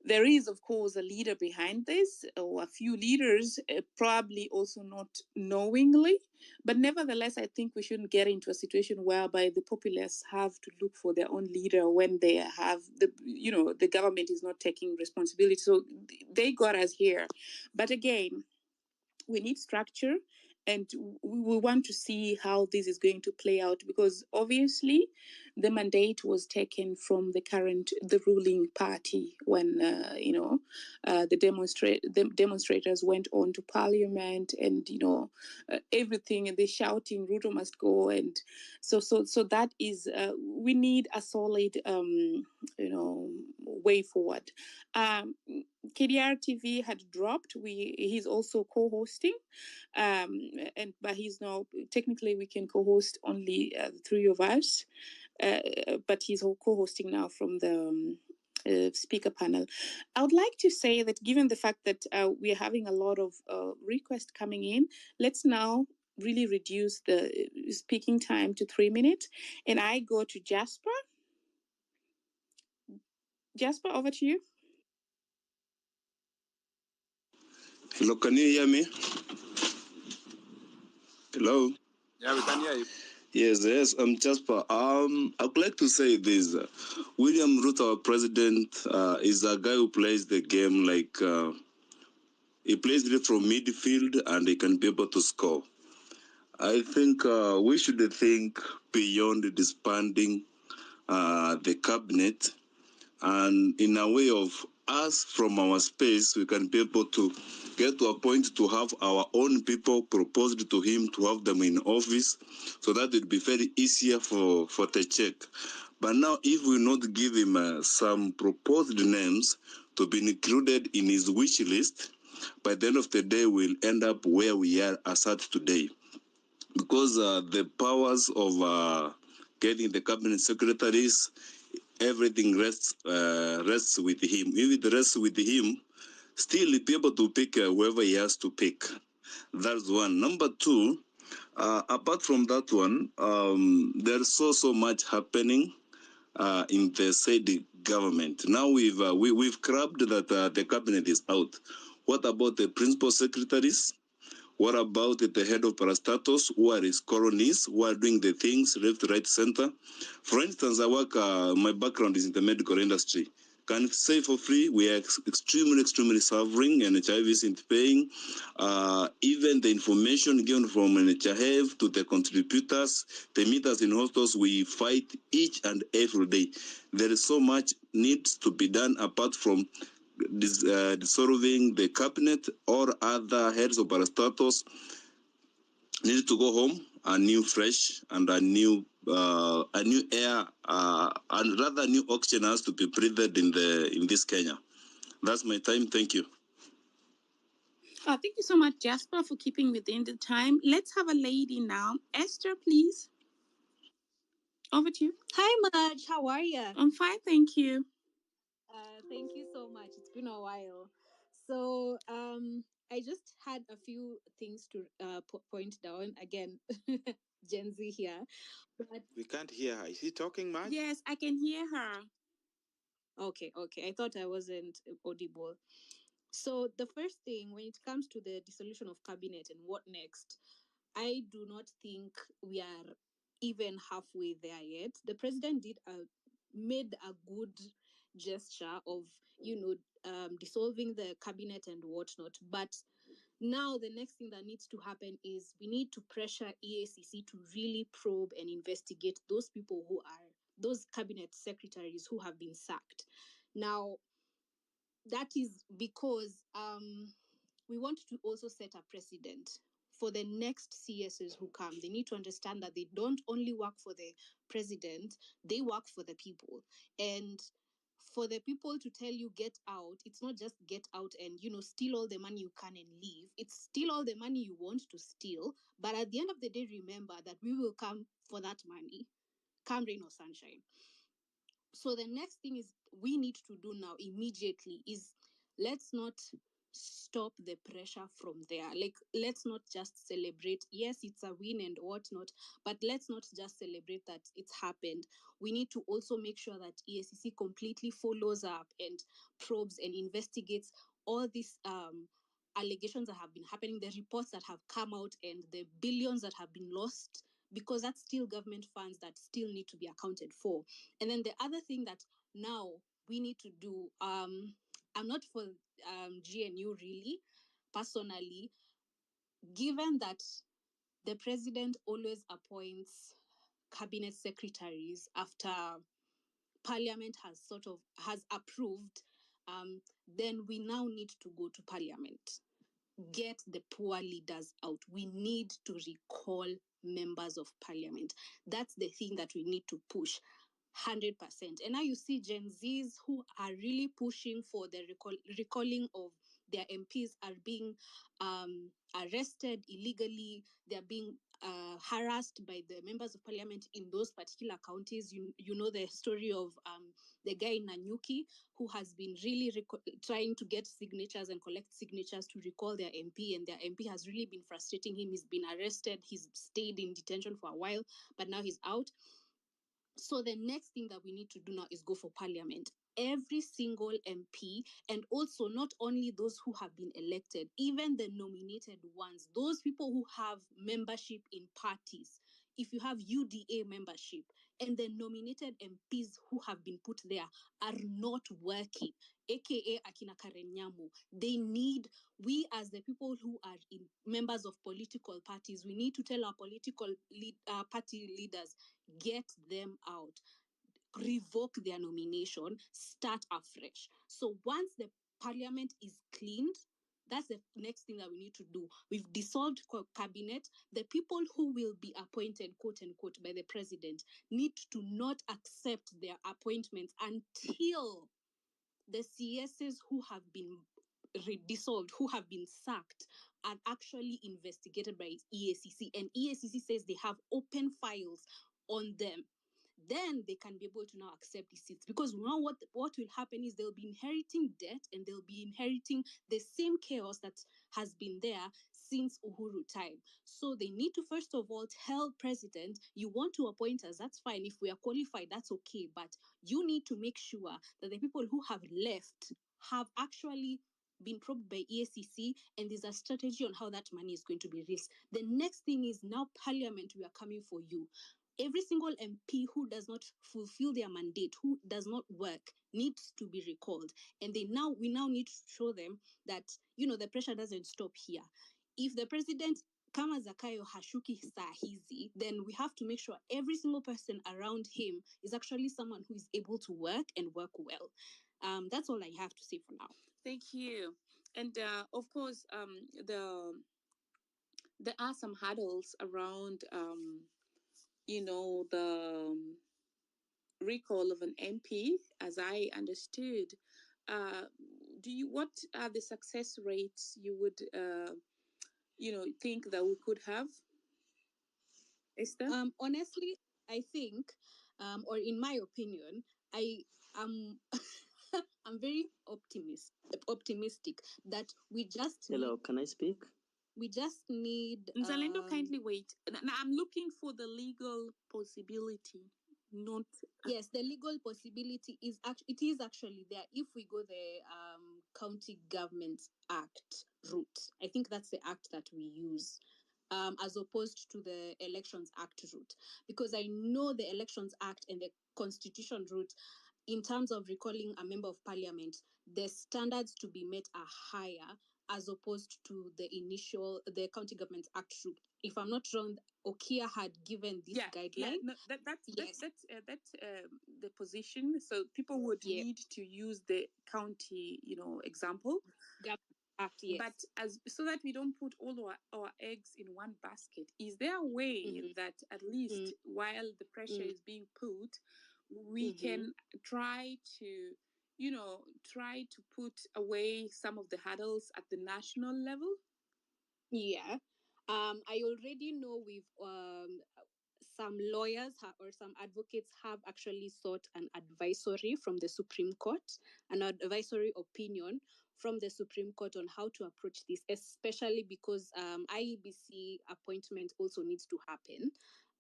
there is, of course, a leader behind this, or a few leaders, probably also not knowingly. But nevertheless, I think we shouldn't get into a situation whereby the populace have to look for their own leader when they have the government is not taking responsibility. So they got us here. But again, we need structure, and we want to see how this is going to play out, because obviously the mandate was taken from the ruling party when the demonstrators went on to parliament, and everything, and they're shouting Ruto must go, and so that is we need a solid way forward. KDR TV had dropped. He's also co-hosting, but he's now technically we can co-host only the three of us, but he's co-hosting now from the speaker panel. I would like to say that given the fact that we are having a lot of requests coming in, let's now really reduce the speaking time to 3 minutes, and I go to Jasper. Jasper, over to you. Hello, can you hear me? Hello? Yeah, we can hear you. Yes, I'm Jasper. I'd like to say this. William Ruto, our president, is a guy who plays the game like he plays it from midfield and he can be able to score. I think we should think beyond disbanding the cabinet, and in a way of us from our space, we can be able to get to a point to have our own people proposed to him to have them in office, so that it would be very easier for the check. But now, if we not give him some proposed names to be included in his wish list, by the end of the day, we'll end up where we are as at today. Because the powers of getting the cabinet secretaries, everything rests with him. If it rests with him, still he'll be able to pick whoever he has to pick. That's one. Number two, apart from that one, there's so much happening in the said government. Now we've crabbed that the cabinet is out. What about the principal secretaries? What about the head of parastatus, who are his colonies, who are doing the things left, right, center? For instance, I work, my background is in the medical industry. Can say for free, we are extremely suffering, and HIV isn't paying. Even the information given from NHIF to the contributors, the meters in hospitals, we fight each and every day. There is so much needs to be done apart from dissolving the cabinet or other heads of parastatus need to go home, a new fresh and a new air, and rather new oxygen has to be breathed in this Kenya. That's my time. Thank you. Thank you so much, Jasper, for keeping within the time. Let's have a lady now. Esther, please. Over to you. Hi, Maj. How are you? I'm fine, thank you. Thank you so much. It's been a while. So, I just had a few things to point down. Again, Gen Z here. But We can't hear her. Is she talking much? yes, I can hear her. Okay. I thought I wasn't audible. So the first thing, when it comes to the dissolution of cabinet and what next, I do not think we are even halfway there yet. The president made a good gesture of, dissolving the cabinet and whatnot. But now the next thing that needs to happen is we need to pressure EACC to really probe and investigate those people who are those cabinet secretaries who have been sacked. Now, that is because we want to also set a precedent for the next CSs who come. They need to understand that they don't only work for the president, they work for the people. And for the people to tell you get out, it's not just get out and, steal all the money you can and leave. It's steal all the money you want to steal. But at the end of the day, remember that we will come for that money, come rain or sunshine. So the next thing is we need to do now immediately is let's not stop the pressure from there. Like, let's not just celebrate. Yes, it's a win and whatnot, but let's not just celebrate that it's happened. We need to also make sure that EACC completely follows up and probes and investigates all these allegations that have been happening, the reports that have come out, and the billions that have been lost, because that's still government funds that still need to be accounted for. And then the other thing that now we need to do, I'm not for GNU really, personally, given that the president always appoints cabinet secretaries after parliament has approved, then we now need to go to parliament. Get the poor leaders out. We need to recall members of parliament. That's the thing that we need to push. 100%. And now you see Gen Zs who are really pushing for the recalling of their MPs are being arrested illegally. They're being harassed by the members of parliament in those particular counties. You know the story of the guy in Nanyuki who has been really trying to get signatures and collect signatures to recall their MP, and their MP has really been frustrating him. He's been arrested. He's stayed in detention for a while, but now he's out. So the next thing that we need to do now is go for parliament. Every single MP, and also not only those who have been elected, even the nominated ones, those people who have membership in parties. If you have UDA membership and the nominated MPs who have been put there are not working, aka Akina Karen Nyamu, we as the people who are in members of political parties, we need to tell our political party leaders, get them out, revoke their nomination, start afresh. So once the parliament is cleaned, that's the next thing that we need to do. We've dissolved cabinet. The people who will be appointed, quote unquote, by the president need to not accept their appointments until the CSs who have been dissolved, who have been sacked, are actually investigated by EACC, and EACC says they have open files on them. Then they can be able to now accept the seats, because now what will happen is they'll be inheriting debt, and they'll be inheriting the same chaos that has been there since Uhuru time. So they need to first of all tell president, you want to appoint us, that's fine. If we are qualified, that's okay, but you need to make sure that the people who have left have actually been probed by EACC, and there's a strategy on how that money is going to be released. The next thing is now parliament, we are coming for you. Every single MP who does not fulfill their mandate, who does not work, needs to be recalled. And we now need to show them that, the pressure doesn't stop here. If the president kama Zakayo hashuki saa hizi, then we have to make sure every single person around him is actually someone who is able to work and work well. That's all I have to say for now. Thank you. And of course, there are some hurdles around, the recall of an MP, as I understood. What are the success rates you would, think that we could have, Esther? Honestly, I think, or in my opinion, I am I'm very optimistic that we just Hello, can I speak? We just need Nzalendo, kindly wait. Now I'm looking for the legal possibility. Not yes, the legal possibility is actually there if we go the County Government Act route. I think that's the act that we use. As opposed to the Elections Act route, because I know the Elections Act and the Constitution route, in terms of recalling a member of parliament, the standards to be met are higher as opposed to the County Government Act route. If I'm not wrong, Okia had given this guideline. Yeah, no, that's the position. So people would need to use the county, example. Act, yes. But so that we don't put all our eggs in one basket, is there a way that at least while the pressure is being put, we can try to put away some of the hurdles at the national level? Yeah. I already know we've some lawyers or some advocates have actually sought an advisory from the Supreme Court, an advisory opinion from the Supreme Court on how to approach this, especially because IEBC appointment also needs to happen.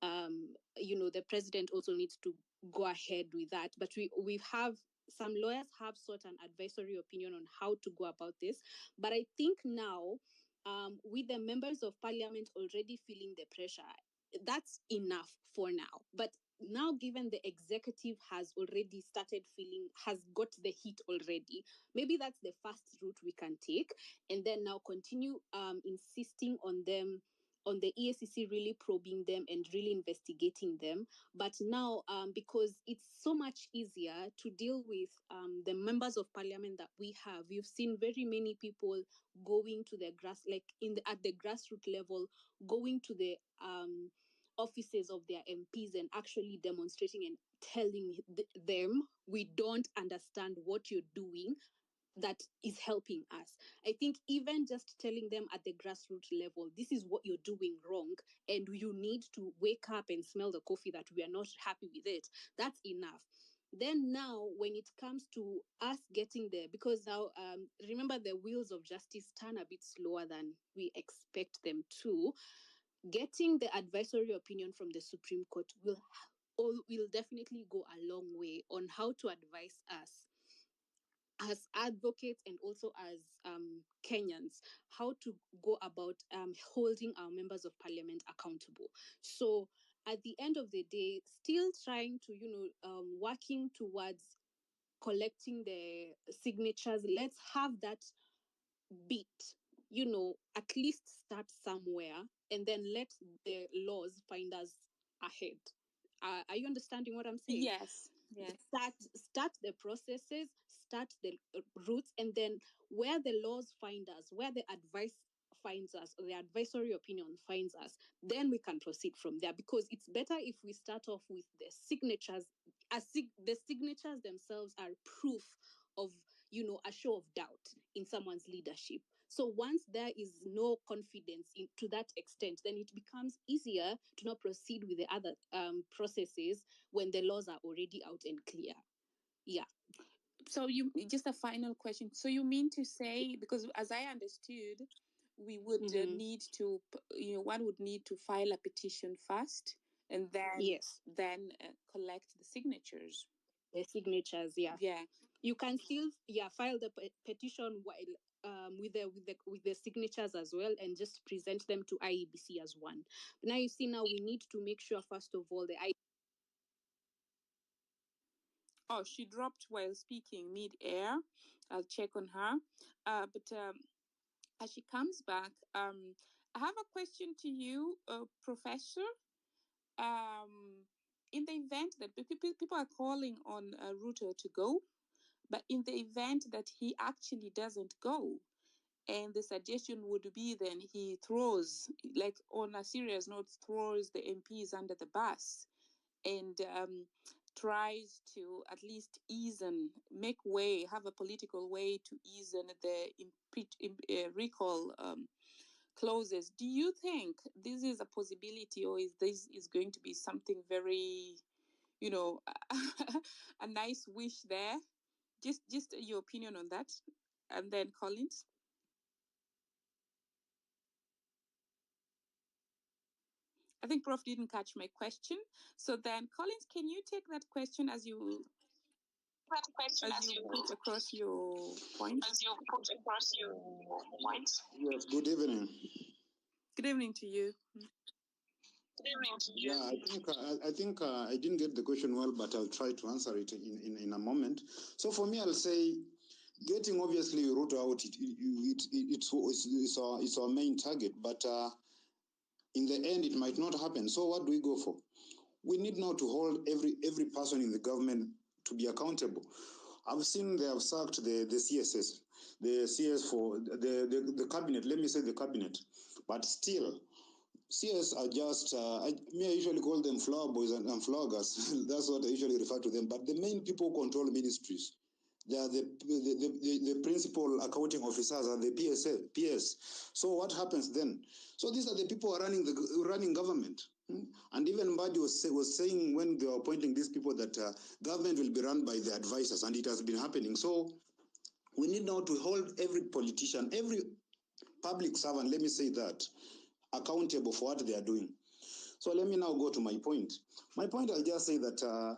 The president also needs to go ahead with that. But some lawyers have sought an advisory opinion on how to go about this. But I think now, with the members of parliament already feeling the pressure, that's enough for now. But now, given the executive has already has got the heat already, maybe that's the first route we can take, and then now continue insisting on them, on the EACC really probing them and really investigating them. But now, because it's so much easier to deal with the members of parliament that we have, you've seen very many people going to the at the grassroots level, going to the offices of their MPs and actually demonstrating and telling them, we don't understand what you're doing that is helping us. I think even just telling them at the grassroots level, this is what you're doing wrong, and you need to wake up and smell the coffee that we are not happy with it, that's enough. Then now, when it comes to us getting there, because now, remember, the wheels of justice turn a bit slower than we expect them to. Getting the advisory opinion from the Supreme Court will definitely go a long way on how to advise us as advocates and also as Kenyans, how to go about holding our members of parliament accountable. So at the end of the day, still trying to, working towards collecting the signatures. Let's have that bit, at least start somewhere, and then let the laws find us ahead. Are you understanding what I'm saying? Yes. Start the processes, start the routes, and then where the laws find us, where the advice finds us, or the advisory opinion finds us, then we can proceed from there. Because it's better if we start off with the signatures. The signatures themselves are proof of, a show of doubt in someone's leadership. So once there is no confidence to that extent, then it becomes easier to not proceed with the other processes when the laws are already out and clear. Yeah. So just a final question. So you mean to say, because as I understood, we would need to, one would need to file a petition first, and then collect the signatures. The signatures, yeah. Yeah. You can still file the petition while with the signatures as well, and just present them to IEBC as one. But now you see, now we need to make sure first of all Oh, she dropped while speaking mid-air. I'll check on her. But as she comes back, I have a question to you, Professor. In the event that people are calling on Ruto to go, but in the event that he actually doesn't go, and the suggestion would be then he throws, like on a serious note, throws the MPs under the bus and tries to at least have a political way to ease the recall clauses. Do you think this is a possibility, or is this going to be something very, a nice wish there? Just your opinion on that. And then Collins. I think Prof didn't catch my question. So then Collins, can you take that question as you put across your points? Yes, good evening. Good evening to you. Yeah, I think I didn't get the question well, but I'll try to answer it in a moment. So for me, I'll say getting obviously Ruto out, it's our main target, but in the end, it might not happen. So what do we go for? We need now to hold every person in the government to be accountable. I've seen they have sacked the CSS, the CS for the cabinet. Let me say the cabinet, but still. CS are just, I usually call them flower boys and floggers. That's what I usually refer to them. But the main people who control ministries. They are the principal accounting officers and the PS. So what happens then? So these are the people who are running government. And even Mbadi was saying when they were appointing these people that government will be run by the advisors, and it has been happening. So we need now to hold every politician, every public servant, let me say that, accountable for what they are doing. So let me now go to my point. My point, I'll just say that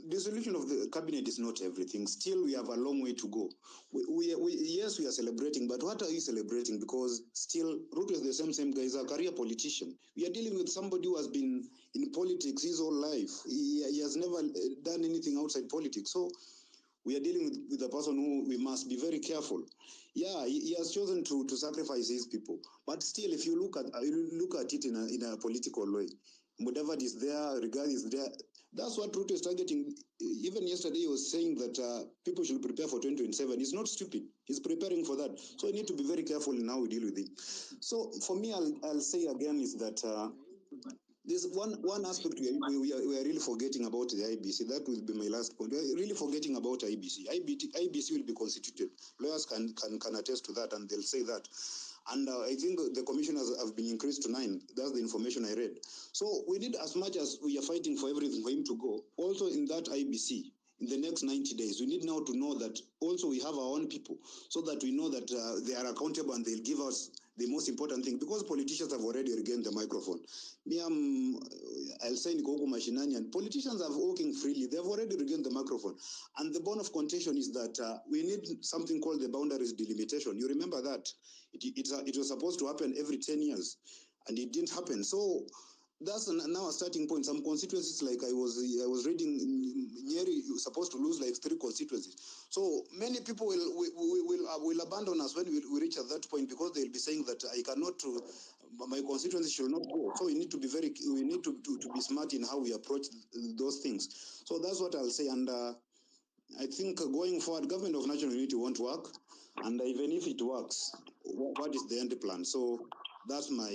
dissolution of the cabinet is not everything. Still, we have a long way to go. Yes, we are celebrating, but what are you celebrating? Because still, Ruto is the same guy. He's a career politician. We are dealing with somebody who has been in politics his whole life. He has never done anything outside politics. So we are dealing with a person who we must be very careful. Yeah, he has chosen to sacrifice his people. But still, if you look at it in a political way, whatever is there, regard is there. That's what Ruto is targeting. Even yesterday, he was saying that people should prepare for 2027. He's not stupid. He's preparing for that. So we need to be very careful in how we deal with it. So for me, I'll say again is that There's one aspect we are really forgetting about the IBC. That will be my last point. We are really forgetting about IBC. IBC will be constituted. Lawyers can attest to that, and they'll say that. And I think the commissioners have been increased to 9. That's the information I read. So we need, as much as we are fighting for everything for him to go, also in that IBC, in the next 90 days, we need now to know that also we have our own people, so that we know that they are accountable and they'll give us the most important thing, because politicians have already regained the microphone. I'll say Nikoku Mashinani, and politicians are walking freely. They've already regained the microphone. And the bone of contention is that we need something called the boundaries delimitation. You remember that? It was supposed to happen every 10 years, and it didn't happen. So that's now a starting point. Some constituencies, like I was reading, Nyeri, you're supposed to lose like 3 constituencies. So many people will abandon us when we reach at that point, because they'll be saying that I cannot, my constituency should not go. So we need to be be smart in how we approach those things. So that's what I'll say. And I think going forward, government of national unity won't work. And even if it works, what is the end plan? So that's my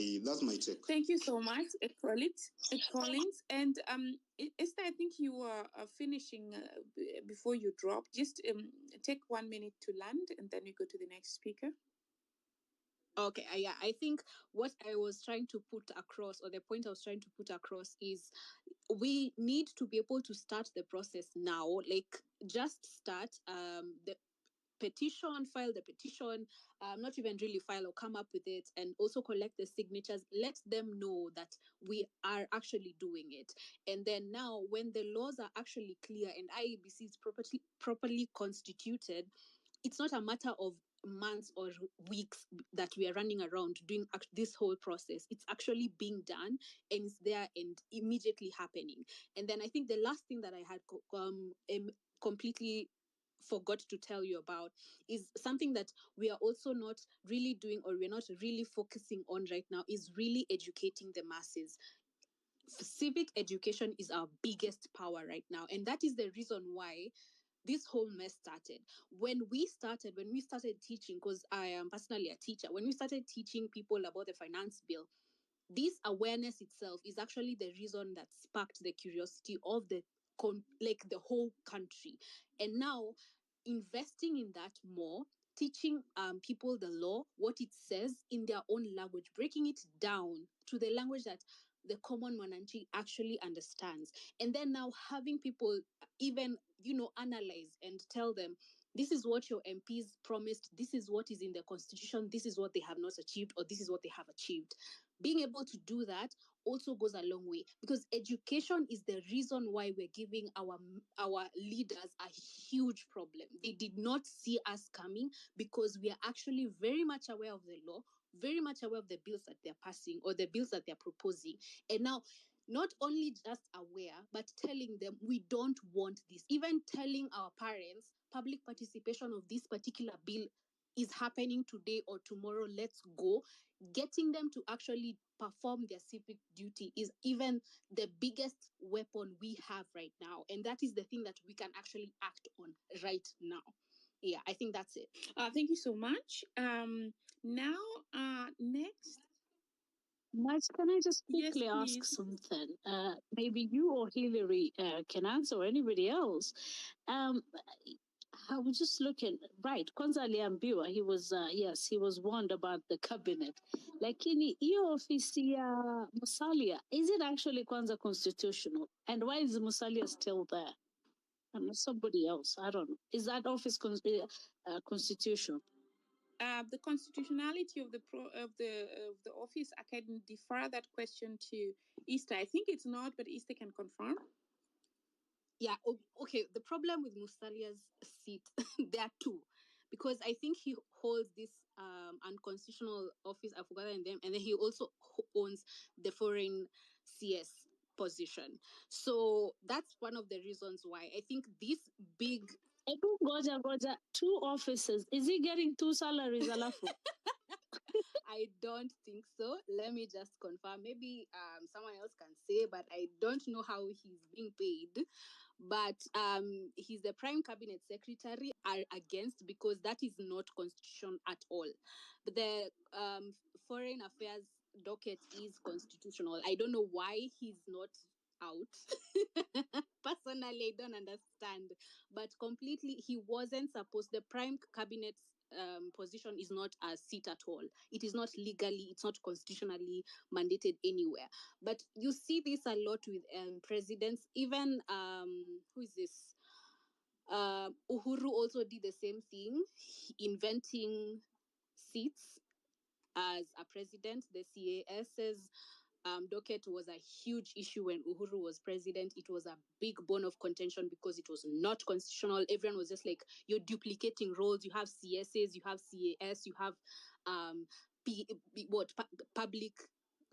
take. Thank you so much, Collins. And Esther, I think you are finishing before you drop. Just take 1 minute to land, and then we go to the next speaker. Okay, yeah, I think what I was trying to put across, or the point I was trying to put across, is we need to be able to start the process now. Like, just start the petition, file the petition, not even really file, or come up with it, and also collect the signatures. Let them know that we are actually doing it. And then now, when the laws are actually clear and IEBC is properly constituted, it's not a matter of months or weeks that we are running around doing this whole process. It's actually being done, and it's there and immediately happening. And then I think the last thing that I had completely forgot to tell you about is something that we are also not really doing, or we're not really focusing on right now, is really educating the masses. Civic education is our biggest power right now, and that is the reason why this whole mess started. When we started teaching, because I am personally a teacher, when we started teaching people about the finance bill, this awareness itself is actually the reason that sparked the curiosity of the whole country. And now, investing in that more, teaching people the law, what it says in their own language, breaking it down to the language that the common Mwananchi actually understands. And then now having people even, analyze and tell them, this is what your MPs promised, this is what is in the constitution, this is what they have not achieved, or this is what they have achieved. Being able to do that also goes a long way, because education is the reason why we're giving our leaders a huge problem. They did not see us coming, because we are actually very much aware of the law, very much aware of the bills that they're passing or the bills that they're proposing. And now, not only just aware, but telling them we don't want this. Even telling our parents public participation of this particular bill is happening today or tomorrow, let's go. Getting them to actually perform their civic duty is even the biggest weapon we have right now. And that is the thing that we can actually act on right now. Yeah, I think that's it. Thank you so much. Now, next. Mike, can I just quickly ask something? Maybe you or Hillary can answer, or anybody else. I was just looking, right, Kwanza aliambiwa, he was warned about the cabinet. Lakini hiyo ofisi ya Musalia, is it actually Kwanza constitutional? And why is Musalia still there? And somebody else, I don't know. Is that office constitutional? The constitutionality of the office, I can defer that question to Easter. I think it's not, but Easter can confirm. Yeah, okay. The problem with Musalia's seat, there are two, because I think he holds this unconstitutional office, I've forgotten them, and then he also owns the foreign CS position. So that's one of the reasons why I think this big... Goja, 2 offices. Is he getting 2 salaries, Alafu? I don't think so. Let me just confirm. Maybe someone else can say, but I don't know how he's being paid. But he's the Prime Cabinet Secretary, are against, because that is not constitution at all. But the Foreign Affairs, docket is constitutional. I don't know why he's not out. Personally, I don't understand. But completely, he wasn't supposed. The prime cabinet position is not a seat at all. It is not legally, it's not constitutionally mandated anywhere. But you see this a lot with presidents. Even who is this? Uhuru also did the same thing, inventing seats as a president. The CAS's docket was a huge issue when Uhuru was president. It was a big bone of contention because it was not constitutional. Everyone was just like, you're duplicating roles. You have CSAs, you have CAS, you have public,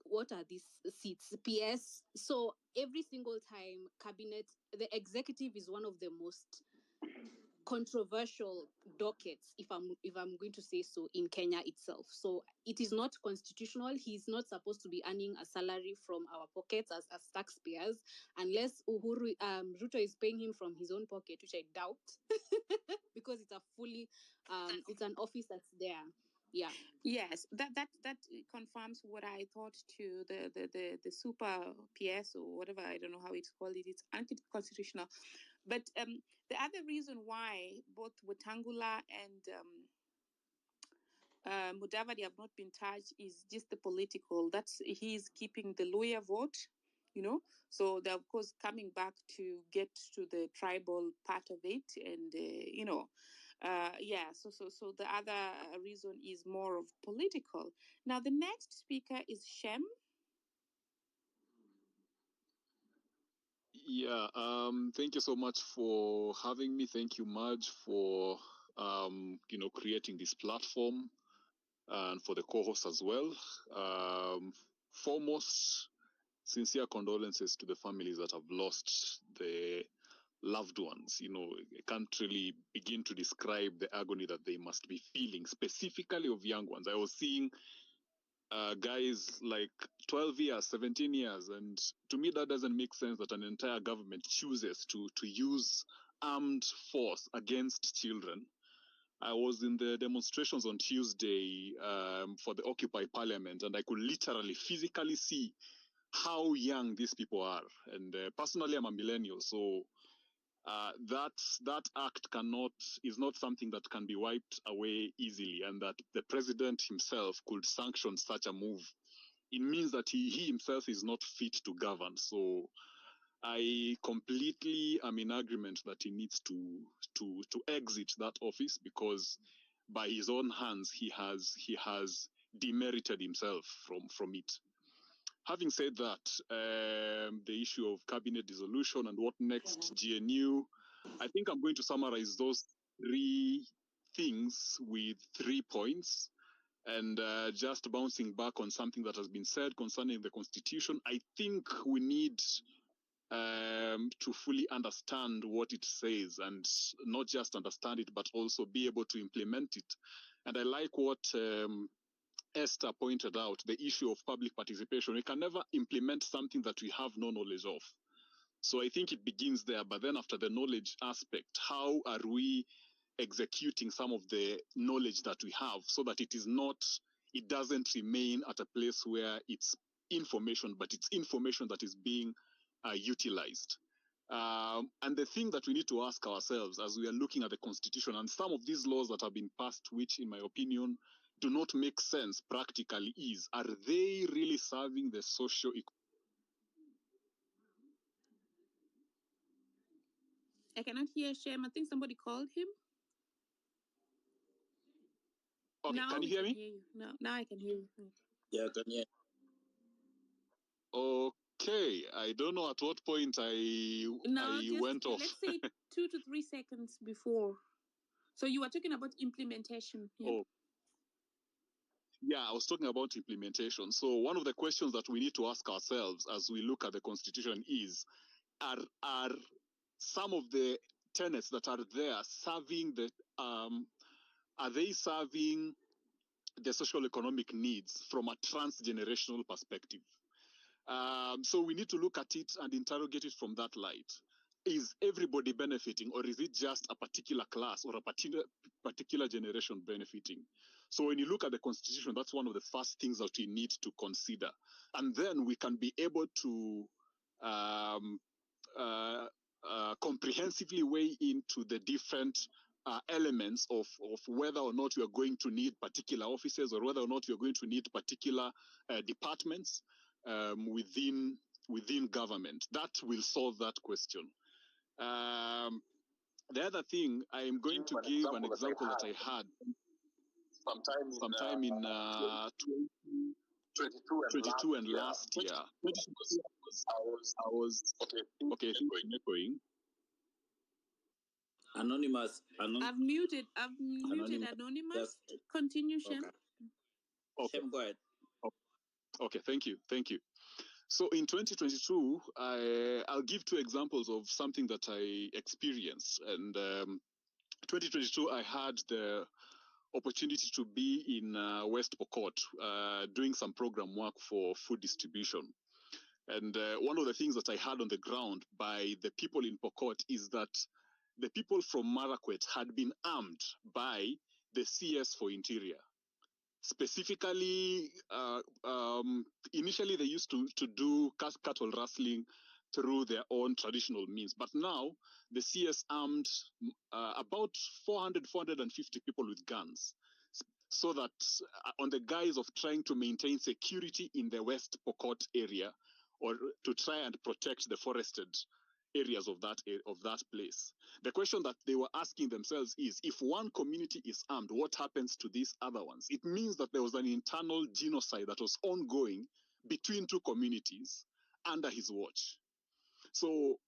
what are these seats? PS. So every single time cabinet, the executive is one of the most controversial dockets, if I'm going to say so, in Kenya itself. So it is not constitutional. He's not supposed to be earning a salary from our pockets as taxpayers, unless Ruto is paying him from his own pocket, which I doubt, because it's a fully it's an office that's there. Yeah. Yes, that confirms what I thought too. The super PS or whatever, I don't know how it's called. It's anti-constitutional. But the other reason why both Wetangula and Mudavadi have not been touched is just the political. That's he's keeping the lawyer vote, So they're of course coming back to get to the tribal part of it, and So the other reason is more of political. Now the next speaker is Shem. Yeah, thank you so much for having me. Thank you, Marge, for creating this platform, and for the co-host as well. Foremost, sincere condolences to the families that have lost their loved ones. I can't really begin to describe the agony that they must be feeling, specifically of young ones. I was seeing guys like 12 years, 17 years, and to me that doesn't make sense that an entire government chooses to use armed force against children. I was in the demonstrations on Tuesday for the Occupy Parliament, and I could literally physically see how young these people are. And personally, I'm a millennial, so that act is not something that can be wiped away easily, and that the president himself could sanction such a move. It means that he himself is not fit to govern. So I completely am in agreement that he needs to exit that office, because by his own hands he has demerited himself from it. Having said that, the issue of cabinet dissolution and what next, GNU, I think I'm going to summarize those three things with 3 points. And just bouncing back on something that has been said concerning the Constitution, I think we need to fully understand what it says, and not just understand it, but also be able to implement it. And I like what Esther pointed out, the issue of public participation. We can never implement something that we have no knowledge of. So I think it begins there. But then after the knowledge aspect, how are we executing some of the knowledge that we have so that it doesn't remain at a place where it's information, but it's information that is being utilized. And the thing that we need to ask ourselves as we are looking at the Constitution and some of these laws that have been passed, which in my opinion do not make sense practically, is, are they really serving the socio? I cannot hear Shem. I think somebody called him. Okay, now can you hear me? Hear you. Now I can hear you. Yeah, I can hear. Okay, I don't know at what point I went off. Let's say 2 to 3 seconds before. So you were talking about implementation. Yeah. Oh. Yeah, I was talking about implementation. So one of the questions that we need to ask ourselves as we look at the Constitution is, are some of the tenets that are there serving are they serving the social economic needs from a transgenerational perspective? So we need to look at it and interrogate it from that light. Is everybody benefiting, or is it just a particular class or a particular generation benefiting? So when you look at the constitution, that's one of the first things that we need to consider. And then we can be able to comprehensively weigh into the different elements of whether or not we are going to need particular offices or whether or not we are going to need particular departments within government. That will solve that question. The other thing, I am going to give an example that I had sometime in 2022 and last year. I was okay. Echoing. Anonymous. I've muted Anonymous. Just continue, Shem. Okay. Shem, go ahead. Okay, thank you. So in 2022, I'll give two examples of something that I experienced. And 2022, I had the opportunity to be in West Pokot doing some program work for food distribution. And one of the things that I had on the ground by the people in Pokot is that the people from Marakwet had been armed by the CS for Interior. Specifically, initially they used to do cattle rustling through their own traditional means. But now the CS armed about 450 people with guns, so that on the guise of trying to maintain security in the West Pokot area, or to try and protect the forested areas of that place. The question that they were asking themselves is, if one community is armed, what happens to these other ones? It means that there was an internal genocide that was ongoing between two communities under his watch. So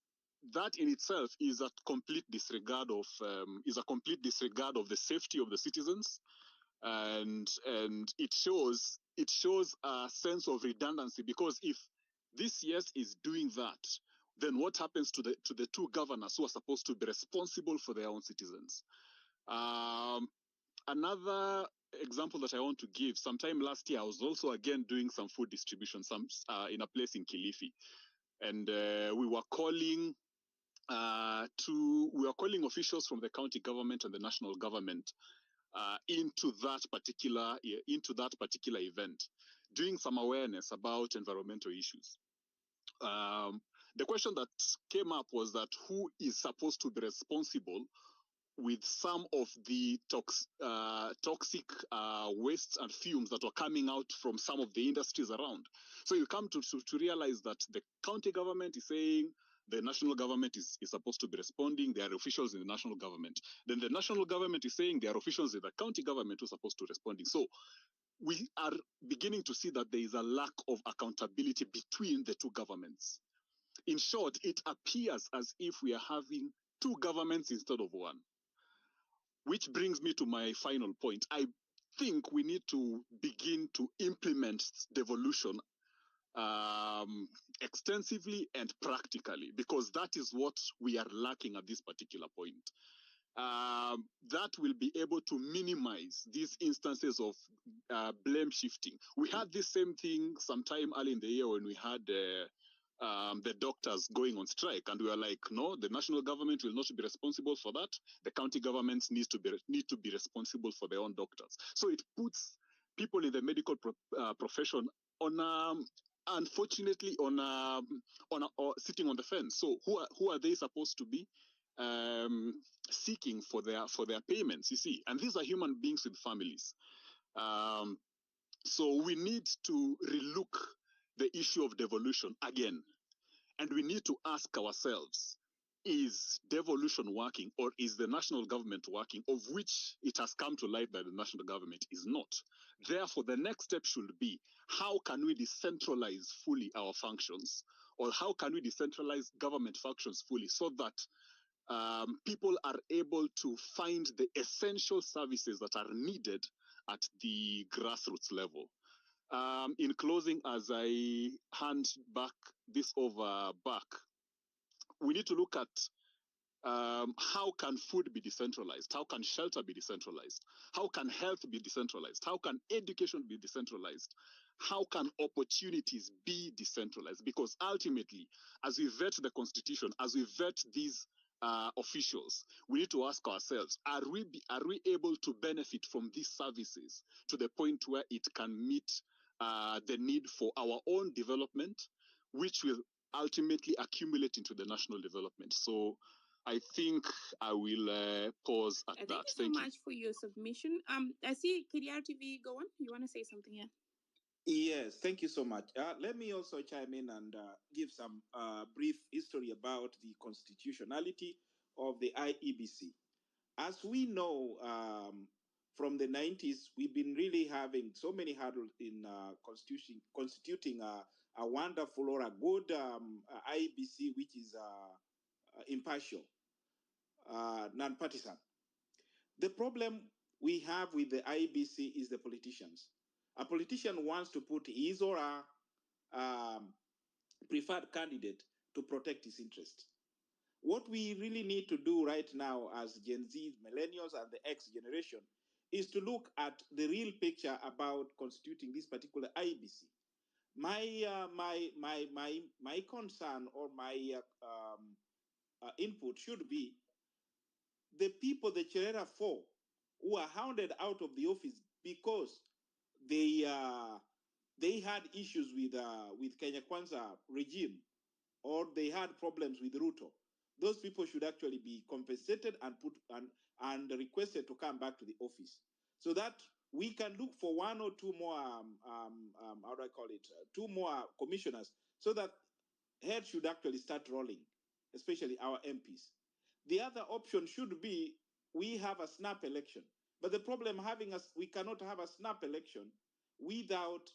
that in itself is a complete disregard of the safety of the citizens, and it shows a sense of redundancy, because if this yes is doing that, then what happens to the two governors who are supposed to be responsible for their own citizens? Another example that I want to give, sometime last year, I was also again doing some food distribution, in a place in Kilifi, and we were calling officials from the county government and the national government into that particular event, doing some awareness about environmental issues. The question that came up was that who is supposed to be responsible with some of the toxic wastes and fumes that were coming out from some of the industries around. So you come to realize that the county government is saying the national government is supposed to be responding. There are officials in the national government. Then the national government is saying there are officials in the county government who are supposed to be responding. So we are beginning to see that there is a lack of accountability between the two governments. In short, it appears as if we are having two governments instead of one. Which brings me to my final point. I think we need to begin to implement devolution extensively and practically, because that is what we are lacking at this particular point. That will be able to minimize these instances of blame shifting. We had this same thing sometime early in the year when we had the doctors going on strike, and we were like, no, the national government will not be responsible for that. The county governments need to be responsible for their own doctors. So it puts people in the medical profession on unfortunately sitting on the fence. So who are they supposed to be seeking for their payments? You see, and these are human beings with families. So we need to relook the issue of devolution again. And we need to ask ourselves, is devolution working, or is the national government working, of which it has come to light that the national government is not? Therefore, the next step should be, how can we decentralize fully our functions, or how can we decentralize government functions fully, so that people are able to find the essential services that are needed at the grassroots level. In closing, as I hand this over back, we need to look at how can food be decentralized? How can shelter be decentralized? How can health be decentralized? How can education be decentralized? How can opportunities be decentralized? Because ultimately, as we vet the constitution, as we vet these officials, we need to ask ourselves: are we able to benefit from these services to the point where it can meet the need for our own development, which will ultimately accumulate into the national development? So I think I will pause at that. Thank you so much for your submission. I see KDR TV. Go on. You want to say something here? Yes, thank you so much. Let me also chime in and give some brief history about the constitutionality of the IEBC. As we know, from the 90s, we've been really having so many hurdles in constituting a wonderful or a good IEBC, which is impartial, non-partisan. The problem we have with the IEBC is the politicians. A politician wants to put his or her preferred candidate to protect his interest. What we really need to do right now as Gen Z, millennials, and the X generation is to look at the real picture about constituting this particular IEBC. My concern or my input should be the people, the Cherera 4, who are hounded out of the office because they had issues with Kenya Kwanza regime, or they had problems with Ruto. Those people should actually be compensated and put and requested to come back to the office, so that we can look for one or two more how do I call it, two more commissioners, so that head should actually start rolling, especially our MPs. The other option should be we have a snap election. But the problem we cannot have a snap election without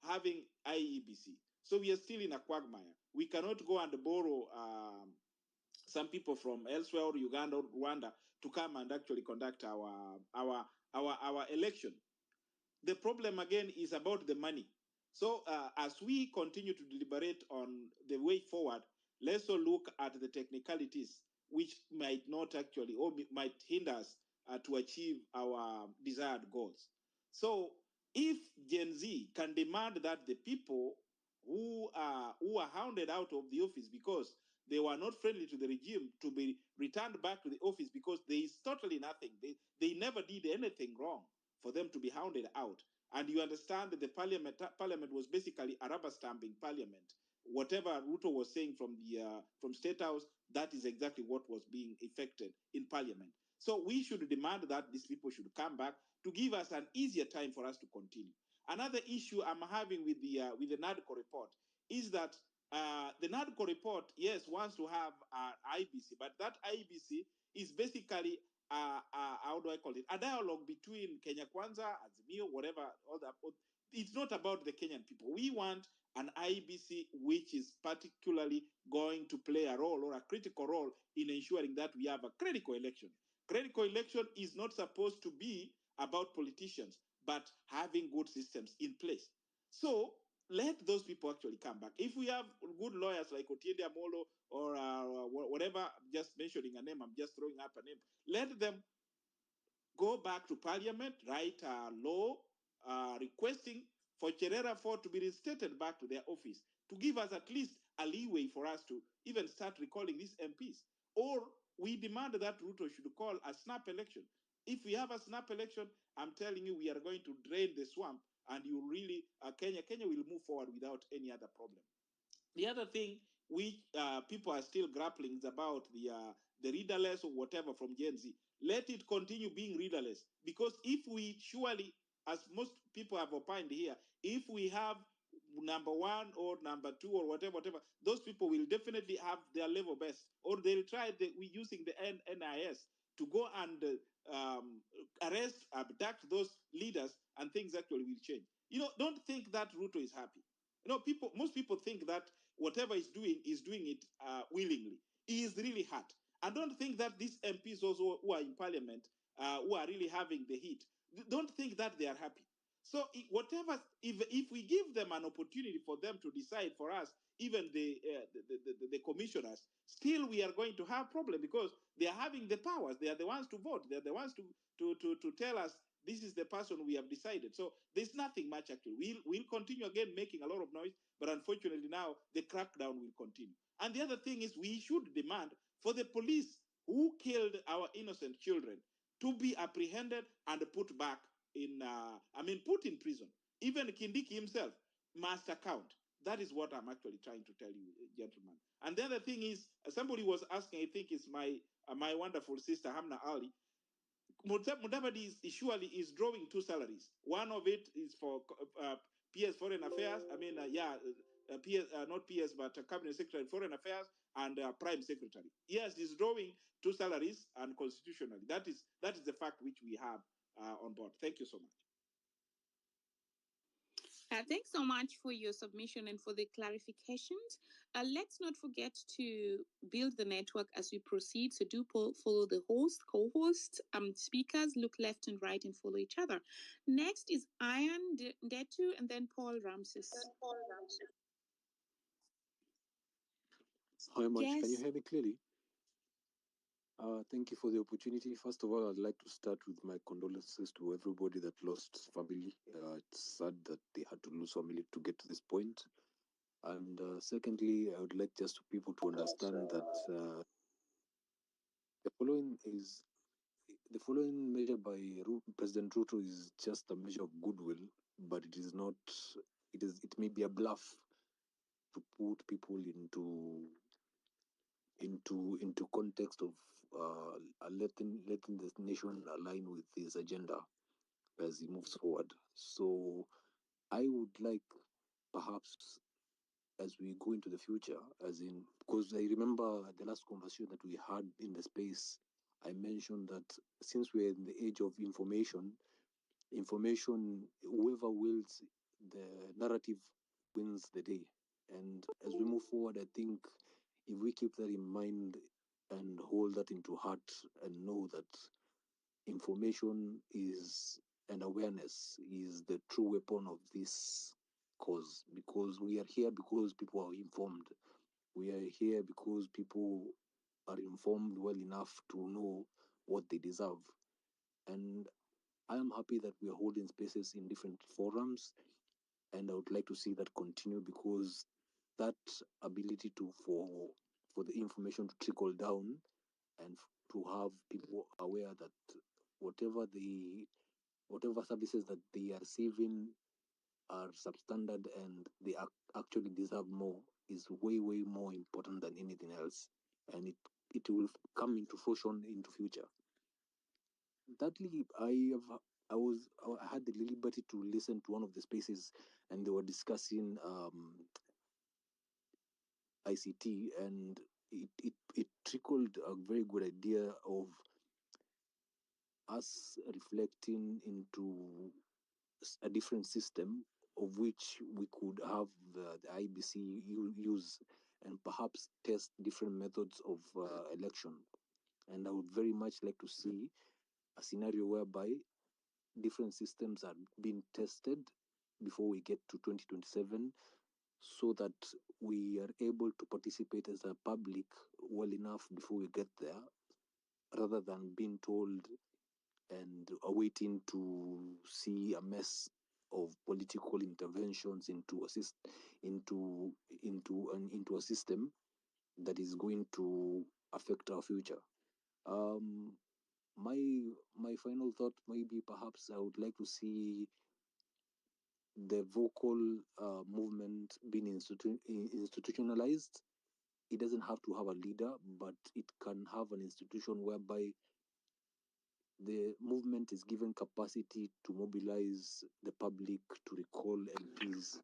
having IEBC. So we are still in a quagmire. We cannot go and borrow some people from elsewhere, or Uganda or Rwanda, to come and actually conduct our election. The problem again is about the money. So as we continue to deliberate on the way forward, let's all look at the technicalities which might not actually, or might hinder us to achieve our desired goals. So if Gen Z can demand that the people who are hounded out of the office because they were not friendly to the regime to be returned back to the office, because there is totally nothing. They never did anything wrong for them to be hounded out. And you understand that the parliament was basically a rubber stamping parliament. Whatever Ruto was saying from State House, that is exactly what was being effected in parliament. So we should demand that these people should come back to give us an easier time for us to continue. Another issue I'm having with the NADCO report is that the NADCO report, yes, wants to have an IBC, but that IBC is basically how do I call it? A dialogue between Kenya Kwanza, Azimio, whatever. It's not about the Kenyan people. We want an IBC which is particularly going to play a role, or a critical role, in ensuring that we have a critical election. Critical election is not supposed to be about politicians, but having good systems in place. So let those people actually come back. If we have good lawyers like Otiende Amolo or whatever, just mentioning a name, I'm just throwing up a name, let them go back to parliament, write a law requesting for Cherera 4 to be reinstated back to their office, to give us at least a leeway for us to even start recalling these MPs. Or we demand that Ruto should call a snap election. If we have a snap election, I'm telling you, we are going to drain the swamp, and you really, Kenya will move forward without any other problem. The other thing which people are still grappling is about the readerless or whatever from Gen Z. Let it continue being readerless, because if we surely, as most people have opined here, if we have number one or number two or whatever, those people will definitely have their level best, or they'll try using the NIS to go and arrest, abduct those leaders, and things actually will change. Don't think that Ruto is happy. Most people think that whatever he's doing it willingly. He is really hurt. I don't think that these MPs also who are in parliament, who are really having the heat, don't think that they are happy. So if we give them an opportunity for them to decide for us, even the commissioners, still we are going to have problem, because they are having the powers. They are the ones to vote. They are the ones to tell us this is the person we have decided. So there's nothing much actually. We'll continue again making a lot of noise, but unfortunately now the crackdown will continue. And the other thing is we should demand for the police who killed our innocent children to be apprehended and put back in, put in prison. Even Kindiki himself must account. That is what I'm actually trying to tell you, gentlemen. And the other thing is, somebody was asking, I think it's my wonderful sister, Hamna Ali. Mudavadi is drawing two salaries. One of it is for PS Foreign Affairs. PS, not PS, but Cabinet Secretary Foreign Affairs and Prime Secretary. Yes, he's drawing two salaries and constitutionally. That is the fact which we have on board. Thank you so much. Thanks so much for your submission and for the clarifications. Let's not forget to build the network as we proceed. So do follow the host, co-host, speakers, look left and right and follow each other. Next is Ian Ndetu and then Paul Ramses. Hi, March. Yes. Can you hear me clearly? Thank you for the opportunity. First of all, I'd like to start with my condolences to everybody that lost family. It's sad that they had to lose family to get to this point. And secondly, I would like just people to understand that the following measure by President Ruto is just a measure of goodwill, but it is not. It may be a bluff to put people into context of letting the nation align with his agenda as he moves forward. So I would like, perhaps as we go into the future, because I remember the last conversation that we had in the space, I mentioned that since we're in the age of information, whoever wields the narrative wins the day. And as we move forward, I think if we keep that in mind and hold that into heart and know that information and awareness is the true weapon of this cause, because we are here because people are informed. We are here because people are informed well enough to know what they deserve. And I am happy that we are holding spaces in different forums, and I would like to see that continue, because that ability for the information to trickle down and to have people aware that whatever services that they are receiving are substandard and they actually deserve more is way more important than anything else, and it will come into fruition into future. Thirdly, I had the liberty to listen to one of the spaces, and they were discussing ICT, and it trickled a very good idea of us reflecting into a different system of which we could have the IBC use and perhaps test different methods of election. And I would very much like to see a scenario whereby different systems are being tested before we get to 2027, so that we are able to participate as a public well enough before we get there, rather than being told and waiting to see a mess of political interventions into a system that is going to affect our future. My final thought, maybe perhaps I would like to see the vocal movement being institutionalized. It doesn't have to have a leader, but it can have an institution whereby the movement is given capacity to mobilize the public, to recall MPs,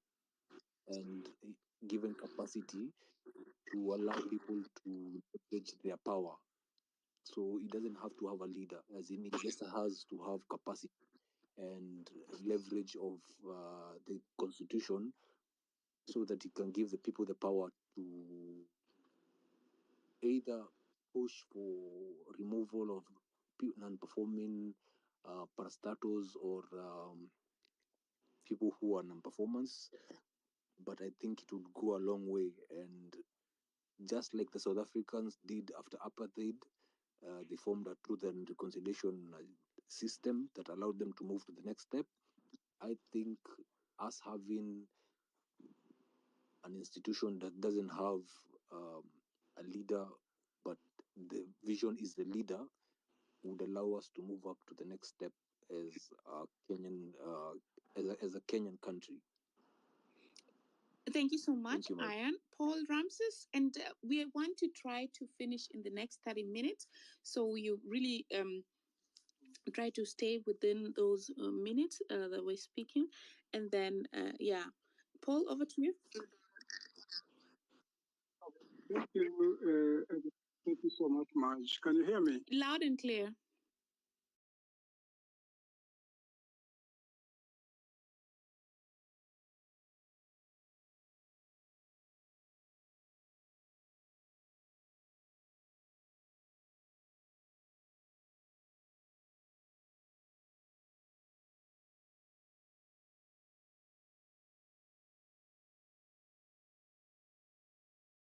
and given capacity to allow people to leverage their power. So it doesn't have to have a leader, as in it just has to have capacity and leverage of the constitution, so that it can give the people the power to either push for removal of non-performing parastatals or people who are non-performance. But I think it would go a long way, and just like the South Africans did after apartheid, they formed a truth and reconciliation system that allowed them to move to the next step. I think us having an institution that doesn't have a leader, but the vision is the leader, would allow us to move up to the next step as a Kenyan, as a Kenyan country. Thank you so much, you, Ian. Paul Ramses, and we want to try to finish in the next 30 minutes. So you really try to stay within those minutes that we're speaking. And then, Paul, over to you. Thank you. Thank you so much, Marge. Can you hear me? Loud and clear.